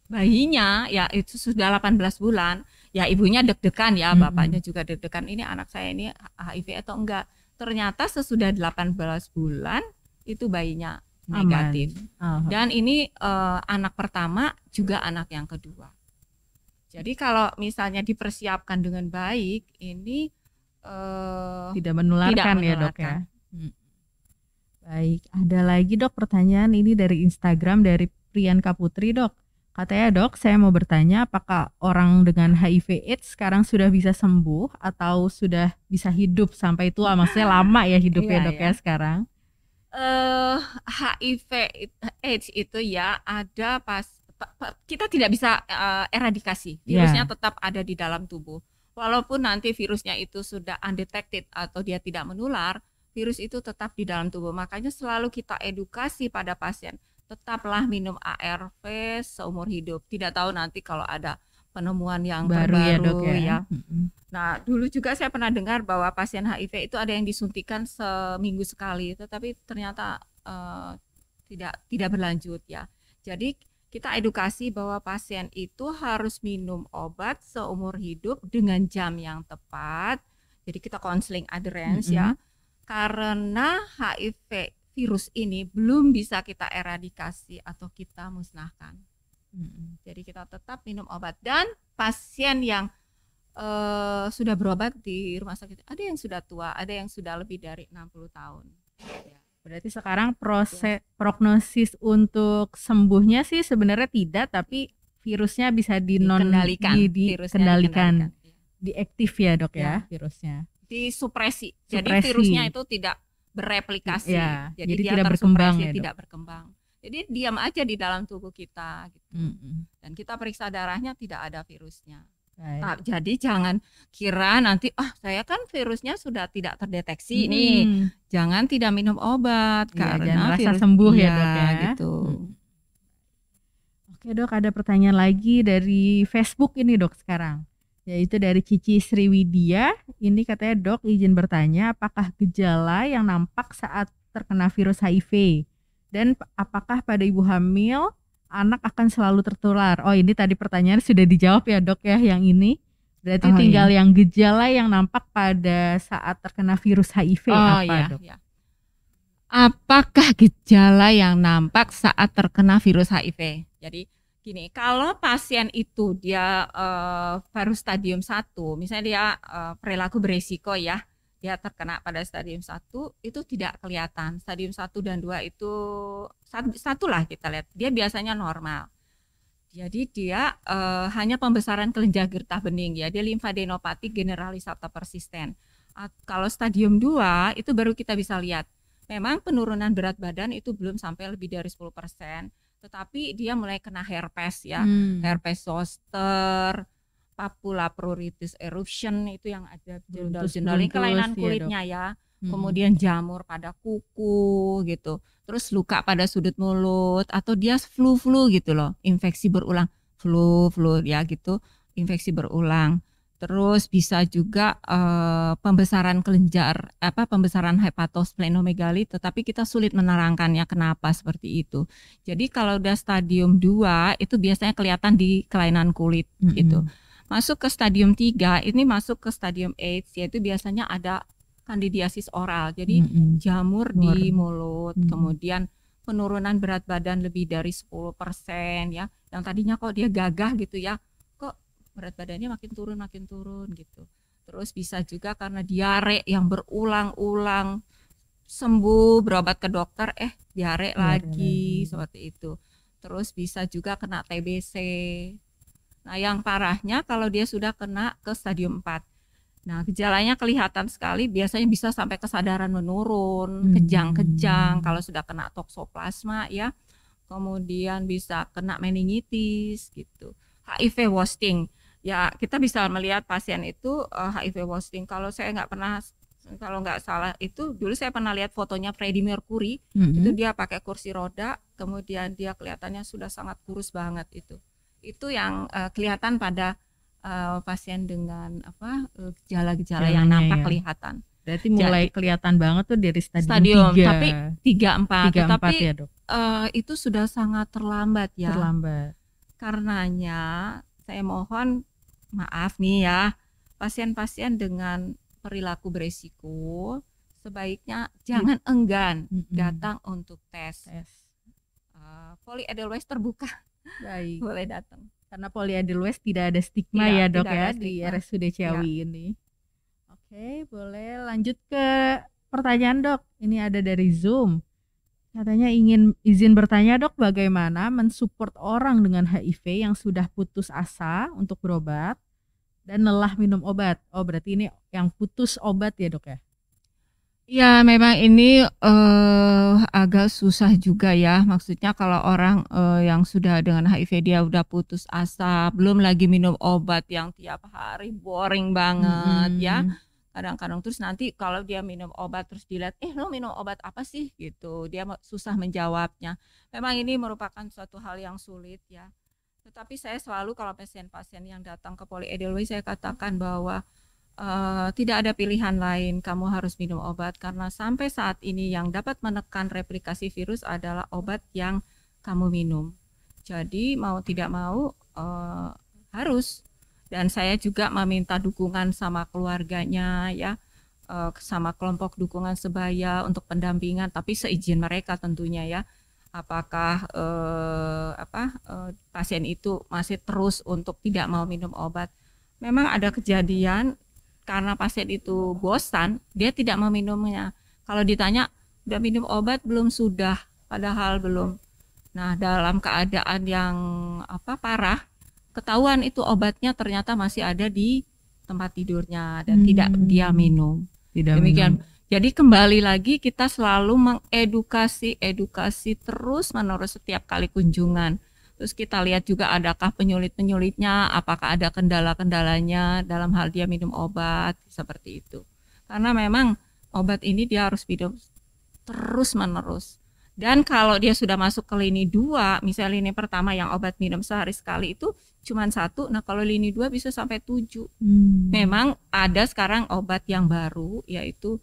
bayinya ya itu sudah 18 bulan, ya ibunya deg-degan ya, bapaknya juga deg-degan, ini anak saya ini HIV atau enggak. Ternyata sesudah 18 bulan itu bayinya negatif. Dan ini anak pertama juga anak yang kedua. Jadi kalau misalnya dipersiapkan dengan baik, ini tidak menularkan ya dok ya. Baik, ada lagi dok pertanyaan ini dari Instagram dari Priyanka Putri dok. Katanya dok, saya mau bertanya apakah orang dengan HIV AIDS sekarang sudah bisa sembuh atau sudah bisa hidup sampai tua, maksudnya lama ya hidupnya dok ya sekarang. HIV AIDS itu ya ada kita tidak bisa eradikasi, virusnya tetap ada di dalam tubuh. Walaupun nanti virusnya itu sudah undetected atau dia tidak menular, virus itu tetap di dalam tubuh. Makanya selalu kita edukasi pada pasien, tetaplah minum ARV seumur hidup. Tidak tahu nanti kalau ada penemuan yang baru ya dok ya. Nah dulu juga saya pernah dengar bahwa pasien HIV itu ada yang disuntikan seminggu sekali, tetapi ternyata tidak berlanjut ya. Jadi kita edukasi bahwa pasien itu harus minum obat seumur hidup dengan jam yang tepat. Jadi kita counseling adherence ya. Karena HIV virus ini belum bisa kita eradikasi atau kita musnahkan. Jadi kita tetap minum obat, dan pasien yang sudah berobat di rumah sakit, ada yang sudah tua, ada yang sudah lebih dari 60 tahun. Ya. Berarti sekarang prognosis untuk sembuhnya sih sebenarnya tidak, tapi virusnya bisa dikendalikan, diaktif ya dok ya virusnya. Disupresi. Jadi virusnya itu tidak bereplikasi, jadi dia tidak berkembang ya, tidak berkembang. Jadi diam aja di dalam tubuh kita gitu. Dan kita periksa darahnya tidak ada virusnya. Jadi jangan kira nanti saya kan virusnya sudah tidak terdeteksi nih, jangan tidak minum obat karena rasa sembuh ya dok ya gitu. Oke dok, ada pertanyaan lagi dari Facebook ini dok sekarang, yaitu dari Cici Sriwidya. Ini katanya dok izin bertanya, apakah gejala yang nampak saat terkena virus HIV dan apakah pada ibu hamil anak akan selalu tertular. Oh, ini tadi pertanyaan sudah dijawab ya, Dok ya, yang ini. Berarti Oh tinggal iya. yang gejala yang nampak pada saat terkena virus HIV Oh apa, iya, Dok? ya. Apakah gejala yang nampak saat terkena virus HIV? Jadi gini, kalau pasien itu dia baru stadium 1, misalnya dia perilaku beresiko ya, dia terkena pada stadium 1 itu tidak kelihatan. Stadium 1 dan 2 itu satu lah kita lihat. Dia biasanya normal. Jadi dia hanya pembesaran kelenjar getah bening ya, dia limfadenopati generalis atau persisten. Kalau stadium 2 itu baru kita bisa lihat. Memang penurunan berat badan itu belum sampai lebih dari 10%, tetapi dia mulai kena herpes ya, herpes zoster, papula pruritus eruption itu yang ada jendol-jendol ini kelainan kulitnya ya. Kemudian jamur pada kuku gitu. Terus luka pada sudut mulut atau dia flu gitu loh, infeksi berulang, flu ya gitu, infeksi berulang. Terus bisa juga pembesaran kelenjar, pembesaran hepatosplenomegali, tetapi kita sulit menerangkannya kenapa seperti itu. Jadi kalau udah stadium 2 itu biasanya kelihatan di kelainan kulit gitu. Masuk ke stadium 3 ini masuk ke stadium AIDS, yaitu biasanya ada kandidiasis oral. Jadi jamur di mulut, kemudian penurunan berat badan lebih dari 10% ya. Yang tadinya kok dia gagah gitu ya, berat badannya makin turun gitu. Terus bisa juga karena diare yang berulang-ulang, sembuh berobat ke dokter diare lagi seperti itu. Terus bisa juga kena TBC. Nah, yang parahnya kalau dia sudah kena ke stadium 4. Nah, gejalanya kelihatan sekali, biasanya bisa sampai kesadaran menurun, kejang-kejang kalau sudah kena toksoplasma ya. Kemudian bisa kena meningitis gitu. HIV wasting. Ya, kita bisa melihat pasien itu HIV wasting. Kalau saya kalau nggak salah itu dulu saya pernah lihat fotonya Freddie Mercury, itu dia pakai kursi roda, kemudian dia kelihatannya sudah sangat kurus banget itu. Itu yang kelihatan pada pasien dengan gejala-gejala yang nampak kelihatan. Berarti mulai kelihatan banget tuh dari stadium 3. Tapi 3-4. Tetapi ya, Dok? Itu sudah sangat terlambat ya. Karenanya saya mohon maaf nih ya, pasien-pasien dengan perilaku beresiko sebaiknya jangan enggan datang untuk tes. Poly Edelweiss terbuka. Baik. Boleh datang. Karena Poly Edelweiss tidak ada stigma ya, Dok ya, di RSUD Ciawi ini. Oke, boleh lanjut ke pertanyaan, Dok. Ini ada dari Zoom. Katanya ingin izin bertanya, Dok, bagaimana mensupport orang dengan HIV yang sudah putus asa untuk berobat dan lelah minum obat. Oh, berarti ini yang putus obat ya, Dok ya? Ya, memang ini agak susah juga ya. Maksudnya kalau orang yang sudah dengan HIV dia udah putus asa, belum lagi minum obat yang tiap hari boring banget ya. Kadang-kadang terus nanti kalau dia minum obat terus dilihat, lo minum obat apa sih gitu, dia susah menjawabnya. Memang ini merupakan suatu hal yang sulit ya. Tetapi saya selalu kalau pasien-pasien yang datang ke Poly Edelweiss saya katakan bahwa tidak ada pilihan lain, kamu harus minum obat karena sampai saat ini yang dapat menekan replikasi virus adalah obat yang kamu minum. Jadi mau tidak mau harus. Dan saya juga meminta dukungan sama keluarganya ya, sama kelompok dukungan sebaya untuk pendampingan, tapi seizin mereka tentunya ya. Apakah pasien itu masih terus untuk tidak mau minum obat. Memang ada kejadian karena pasien itu bosan, dia tidak mau minumnya. Kalau ditanya udah minum obat belum, sudah, padahal belum. Nah, dalam keadaan yang parah, ketahuan itu obatnya ternyata masih ada di tempat tidurnya dan tidak dia minum. Demikian. Jadi kembali lagi kita selalu mengedukasi terus menerus setiap kali kunjungan. Terus kita lihat juga adakah penyulit-penyulitnya, apakah ada kendala-kendalanya dalam hal dia minum obat, seperti itu. Karena memang obat ini dia harus minum terus menerus. Dan kalau dia sudah masuk ke lini 2, misalnya lini pertama yang obat minum sehari sekali itu cuma 1, nah kalau lini 2 bisa sampai 7. Memang ada sekarang obat yang baru yaitu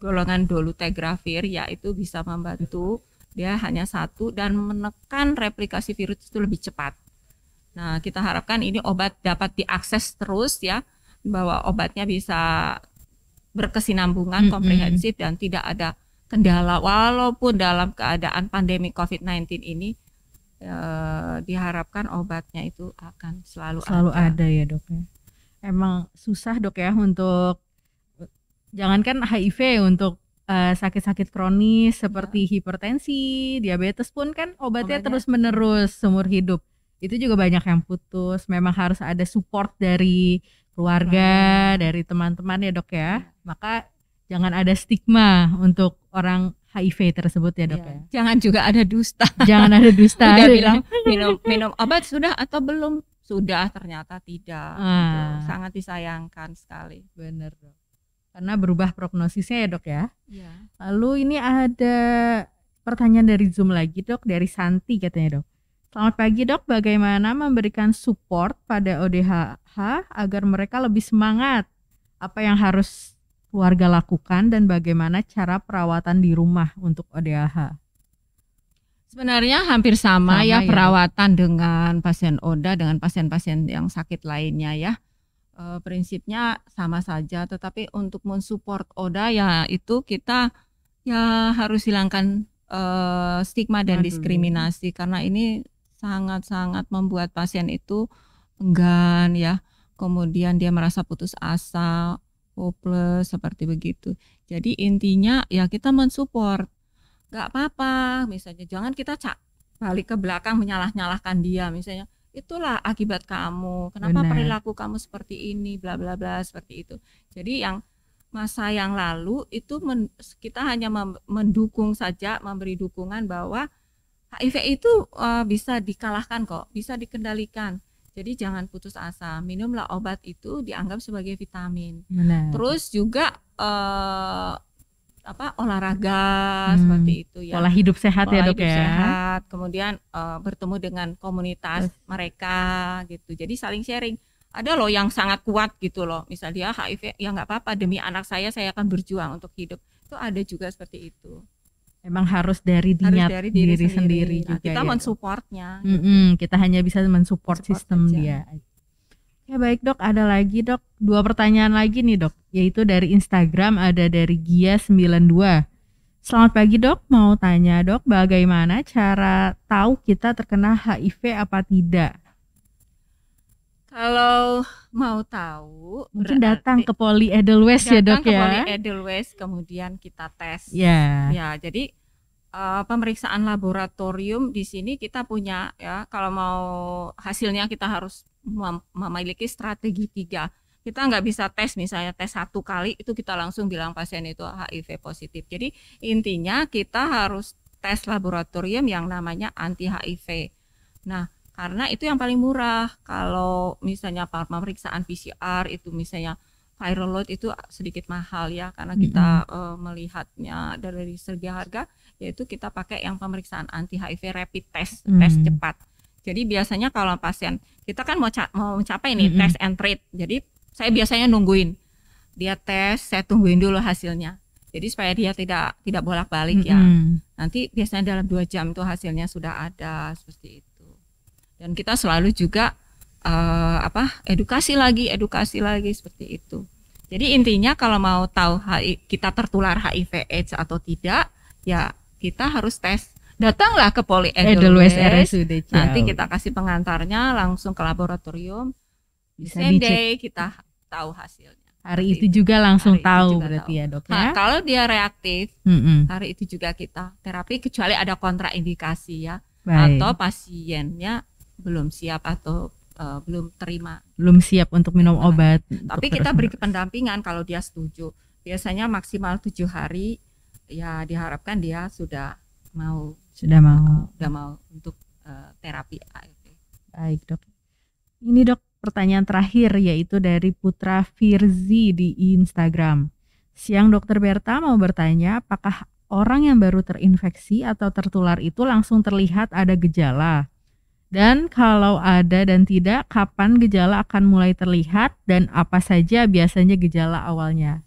golongan dolutegravir, yaitu bisa membantu dia hanya satu dan menekan replikasi virus itu lebih cepat. Nah, kita harapkan ini obat dapat diakses terus ya, bahwa obatnya bisa berkesinambungan, komprehensif dan tidak ada kendala walaupun dalam keadaan pandemi COVID-19 ini. Diharapkan obatnya itu akan selalu ada ya dok ya. Emang susah dok ya untuk jangankan HIV, untuk sakit-sakit kronis seperti hipertensi, diabetes pun kan obatnya terus menerus seumur hidup. Itu juga banyak yang putus. Memang harus ada support dari keluarga, dari teman-teman ya dok ya. Maka jangan ada stigma untuk orang HIV tersebut ya dok ya. Jangan juga ada dusta. Jangan ada dusta. Udah bilang minum obat sudah atau belum? Sudah, ternyata tidak. Gitu. Sangat disayangkan sekali. Benar dok. Karena berubah prognosisnya ya dok ya. Lalu ini ada pertanyaan dari Zoom lagi dok, dari Santi katanya dok. Selamat pagi dok, bagaimana memberikan support pada ODHH agar mereka lebih semangat? Apa yang harus keluarga lakukan dan bagaimana cara perawatan di rumah untuk ODHH? Sebenarnya hampir sama ya perawatan dengan pasien ODA dengan pasien-pasien yang sakit lainnya ya. Prinsipnya sama saja, tetapi untuk mensupport ODA ya itu kita ya harus hilangkan stigma dan diskriminasi, karena ini sangat-sangat membuat pasien itu enggan ya. Kemudian dia merasa putus asa, hopeless seperti begitu. Jadi intinya ya kita mensupport. Gak apa-apa, misalnya jangan kita balik ke belakang menyalah-nyalahkan dia, misalnya itulah akibat kamu, kenapa perilaku kamu seperti ini, bla bla bla, seperti itu. Jadi yang masa yang lalu itu kita hanya mendukung saja, memberi dukungan bahwa HIV itu bisa dikalahkan kok, bisa dikendalikan. Jadi jangan putus asa, minumlah obat itu dianggap sebagai vitamin. Terus juga olahraga seperti itu ya. Pola hidup sehat ya dok ya. Sehat, kemudian bertemu dengan komunitas mereka gitu. Jadi saling sharing. Ada loh yang sangat kuat gitu loh. Misal dia HIV, ya nggak apa-apa, demi anak saya akan berjuang untuk hidup. Itu ada juga seperti itu. Emang harus dari diri sendiri juga. Kita mensupportnya. Kita hanya bisa mensupport sistem dia. Ya baik dok, ada lagi dok, 2 pertanyaan lagi nih dok, yaitu dari Instagram, ada dari Gia92. Selamat pagi dok, mau tanya dok, bagaimana cara tahu kita terkena HIV apa tidak? Kalau mau tahu, mungkin datang ke Poli Edelweiss ya dok ya. Datang ke Poli Edelweiss, kemudian kita tes. Ya, jadi pemeriksaan laboratorium di sini kita punya ya. Kalau mau hasilnya kita harus memiliki strategi 3. Kita nggak bisa tes, misalnya tes 1 kali itu kita langsung bilang pasien itu HIV positif. Jadi intinya kita harus tes laboratorium yang namanya anti HIV. Nah, karena itu yang paling murah. Kalau misalnya pemeriksaan PCR itu misalnya viral load itu sedikit mahal ya, karena kita melihatnya dari segi harga, yaitu kita pakai yang pemeriksaan anti HIV rapid test, tes cepat. Jadi biasanya kalau pasien kita kan mau mencapai nih test and treat. Jadi saya biasanya nungguin dia tes, saya tungguin dulu hasilnya. Jadi supaya dia tidak bolak-balik ya. Nanti biasanya dalam 2 jam itu hasilnya sudah ada, seperti itu. Dan kita selalu juga edukasi lagi seperti itu. Jadi intinya kalau mau tahu kita tertular HIV/AIDS atau tidak, ya kita harus tes. Datanglah ke Poli Edelweiss RSUD. Nanti kita kasih pengantarnya langsung ke laboratorium. Same day kita tahu hasilnya. Hari itu juga langsung tahu berarti ya dok ya. Kalau dia reaktif, hari itu juga kita terapi, kecuali ada kontraindikasi ya. Atau pasiennya belum siap atau belum siap untuk minum obat. Tapi kita beri pendampingan kalau dia setuju. Biasanya maksimal 7 hari ya, diharapkan dia sudah mau untuk terapi ARV. Baik dok. Ini dok pertanyaan terakhir, yaitu dari Putra Firzi di Instagram. Siang dokter Berta, mau bertanya, apakah orang yang baru terinfeksi atau tertular itu langsung terlihat ada gejala? Dan kalau ada dan tidak, kapan gejala akan mulai terlihat dan apa saja biasanya gejala awalnya?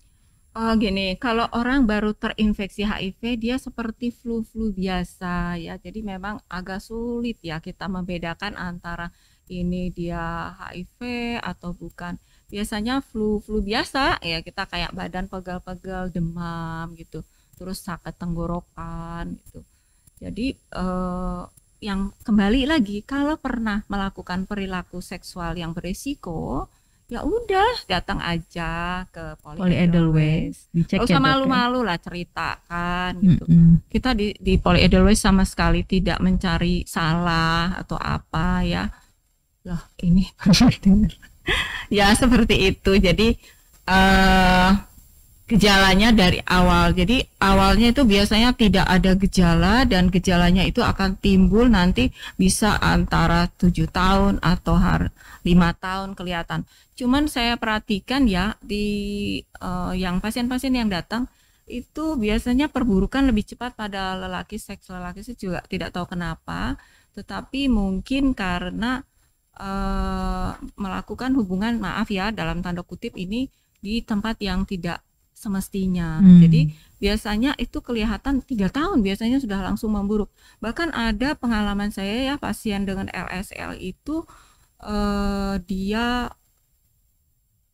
Oh gini, kalau orang baru terinfeksi HIV dia seperti flu-flu biasa ya. Jadi memang agak sulit ya kita membedakan antara ini dia HIV atau bukan. Biasanya flu-flu biasa ya, kita kayak badan pegal-pegal, demam gitu. Terus sakit tenggorokan gitu. Jadi yang kembali lagi, kalau pernah melakukan perilaku seksual yang beresiko, ya udah datang aja ke Poly Poly Edelweiss, Edelweiss. dicek Gak ya usah dok ya. malu-malu lah ceritakan gitu. Mm-mm. Kita di Poly Edelweiss sama sekali tidak mencari salah atau apa ya. Loh ini ya seperti itu. Jadi eh gejalanya dari awal. Jadi awalnya itu biasanya tidak ada gejala dan gejalanya itu akan timbul nanti bisa antara 7 tahun atau 5 tahun kelihatan. Cuman saya perhatikan ya di yang pasien-pasien yang datang itu biasanya perburukan lebih cepat pada lelaki, seks lelaki sih juga tidak tahu kenapa, tetapi mungkin karena melakukan hubungan, maaf ya dalam tanda kutip ini, di tempat yang tidak semestinya. Jadi biasanya itu kelihatan 3 tahun biasanya sudah langsung memburuk. Bahkan ada pengalaman saya ya, pasien dengan LSL itu dia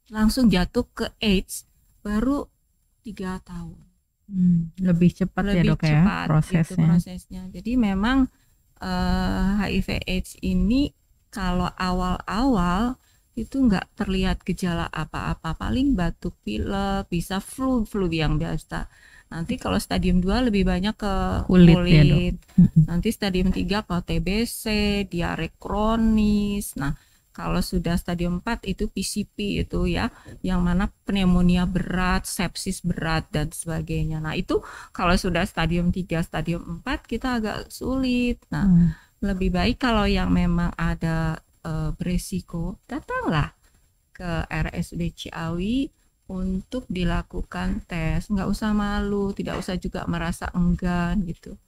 langsung jatuh ke AIDS baru 3 tahun. Lebih cepat ya Lebih dok ya cepat gitu prosesnya. prosesnya. Jadi memang HIV AIDS ini kalau awal-awal itu nggak terlihat gejala apa-apa, paling batuk pilek, bisa flu yang biasa. Nanti kalau stadium 2 lebih banyak ke Kulit ya dok. Nanti stadium 3 ke TBC, diare kronis. Nah, kalau sudah stadium 4 itu PCP itu ya, yang mana pneumonia berat, sepsis berat dan sebagainya. Nah, itu kalau sudah stadium 3, stadium 4 kita agak sulit. Nah, lebih baik kalau yang memang ada beresiko, datanglah ke RSUD Ciawi untuk dilakukan tes. Nggak usah malu, tidak usah juga merasa enggan gitu.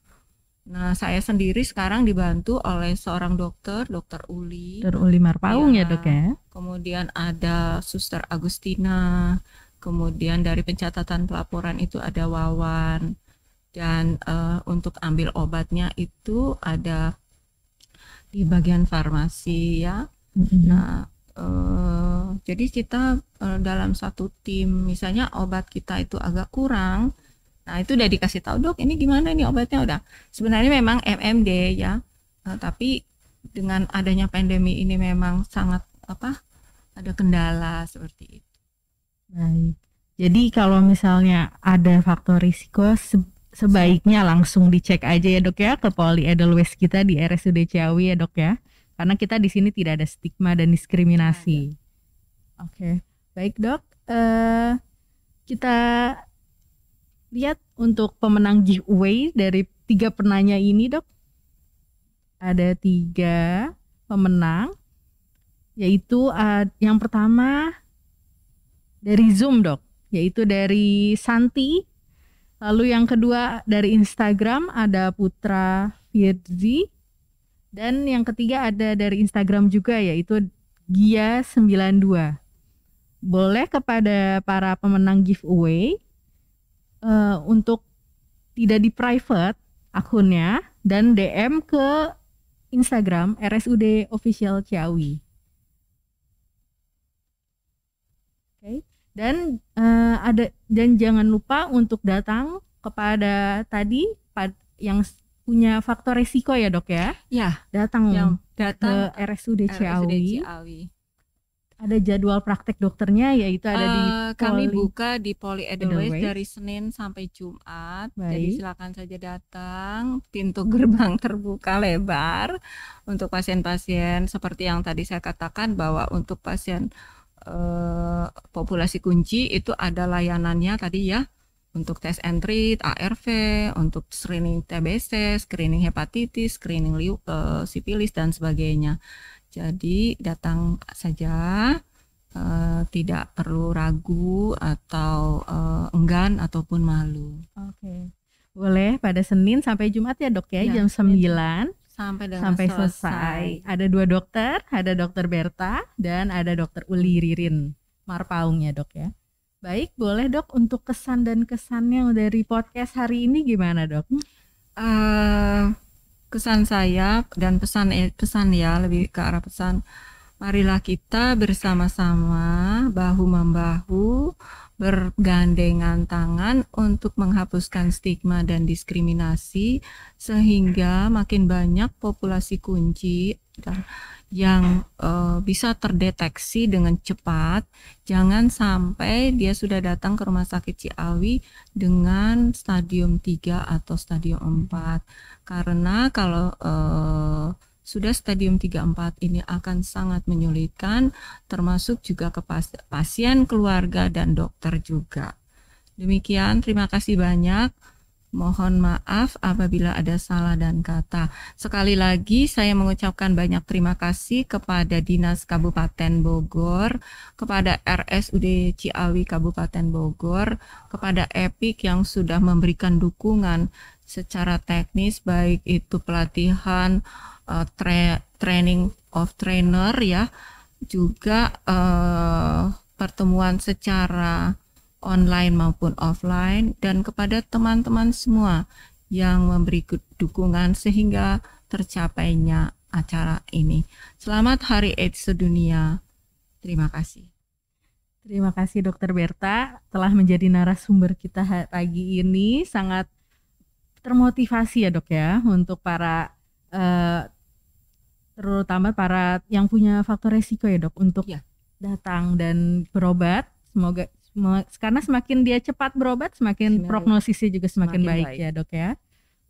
Nah, saya sendiri sekarang dibantu oleh seorang dokter, Dokter Uli. Dokter Uli Marpaung ya dok ya. Kemudian ada Suster Agustina. Kemudian dari pencatatan pelaporan itu ada Wawan. Dan untuk ambil obatnya itu ada di bagian farmasi ya. Nah, jadi kita dalam satu tim, misalnya obat kita itu agak kurang, nah itu udah dikasih tahu dok, ini gimana nih obatnya udah. Sebenarnya memang MMD ya, tapi dengan adanya pandemi ini memang sangat ada kendala seperti itu. Baik. Jadi kalau misalnya ada faktor risiko sebaiknya langsung dicek aja ya dok ya ke Poly Edelweiss kita di RSUD Ciawi ya dok ya. Karena kita di sini tidak ada stigma dan diskriminasi. Oke, baik dok. Kita lihat untuk pemenang giveaway dari 3 penanya ini dok. Ada 3 pemenang, yaitu yang pertama dari Zoom dok, yaitu dari Santi. Lalu yang kedua dari Instagram ada Putra Firzi. Dan yang ketiga ada dari Instagram juga, yaitu Gia92. Boleh kepada para pemenang giveaway untuk tidak di private akunnya dan DM ke Instagram RSUD Official Ciawi. Oke. Dan dan jangan lupa untuk datang kepada tadi yang punya faktor risiko ya dok ya. Ya, datang ke RSUD Ciawi. Ada jadwal praktek dokternya, yaitu ada di kami buka di Poly Edelweiss dari Senin sampai Jumat. Baik. Jadi silakan saja datang, pintu gerbang terbuka lebar untuk pasien-pasien seperti yang tadi saya katakan, bahwa untuk pasien populasi kunci itu ada layanannya tadi ya, untuk tes and treat, ARV, untuk screening TBC, screening hepatitis, screening sipilis dan sebagainya. Jadi datang saja, tidak perlu ragu atau enggan ataupun malu. Oke. Boleh pada Senin sampai Jumat ya dok ya, jam 9 sampai selesai. Ada 2 dokter, ada dokter Berta dan ada dokter Uli Ririn Marpaung ya dok ya. Baik, boleh Dok, untuk kesan dan kesannya dari podcast hari ini gimana Dok? Kesan saya dan pesan ya, lebih ke arah pesan. Marilah kita bersama-sama bahu-membahu bergandengan tangan untuk menghapuskan stigma dan diskriminasi sehingga makin banyak populasi kunci yang bisa terdeteksi dengan cepat. Jangan sampai dia sudah datang ke rumah sakit Ciawi dengan stadium 3 atau stadium 4. Karena kalau sudah stadium 3-4 ini akan sangat menyulitkan, termasuk juga ke pasien, keluarga, dan dokter juga. Demikian, terima kasih banyak. Mohon maaf apabila ada salah dan kata. Sekali lagi saya mengucapkan banyak terima kasih kepada Dinas Kabupaten Bogor, kepada RSUD Ciawi Kabupaten Bogor, kepada EPIK yang sudah memberikan dukungan secara teknis, baik itu pelatihan, training of trainer ya, juga pertemuan secara online maupun offline, dan kepada teman-teman semua yang memberi dukungan sehingga tercapainya acara ini. Selamat Hari AIDS Sedunia. Terima kasih. Terima kasih Dokter Berta telah menjadi narasumber kita pagi ini. Sangat termotivasi ya Dok ya untuk para terutama para yang punya faktor resiko ya Dok untuk datang dan berobat. Semoga karena semakin dia cepat berobat, semakin prognosisnya juga semakin baik ya Dok ya.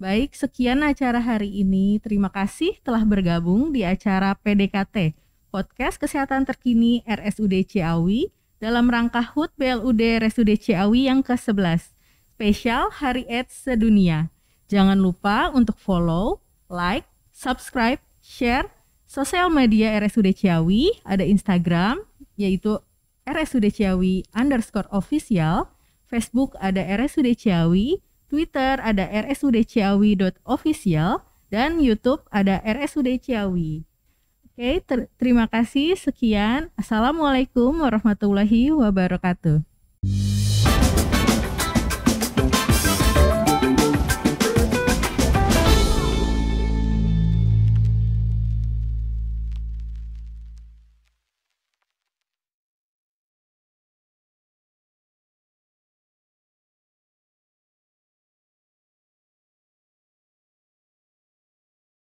Baik, sekian acara hari ini. Terima kasih telah bergabung di acara PDKT, Podcast Kesehatan Terkini RSUD Ciawi, dalam rangka HUT BLUD RSUD Ciawi yang ke-11, spesial Hari AIDS Sedunia. Jangan lupa untuk follow, like, subscribe, share sosial media RSUD Ciawi. Ada Instagram, yaitu RSUD Ciawi _official, Facebook ada RSUD Ciawi, Twitter ada RSUD Ciawi.official, dan YouTube ada RSUD Ciawi. Oke, terima kasih. Sekian. Assalamualaikum warahmatullahi wabarakatuh.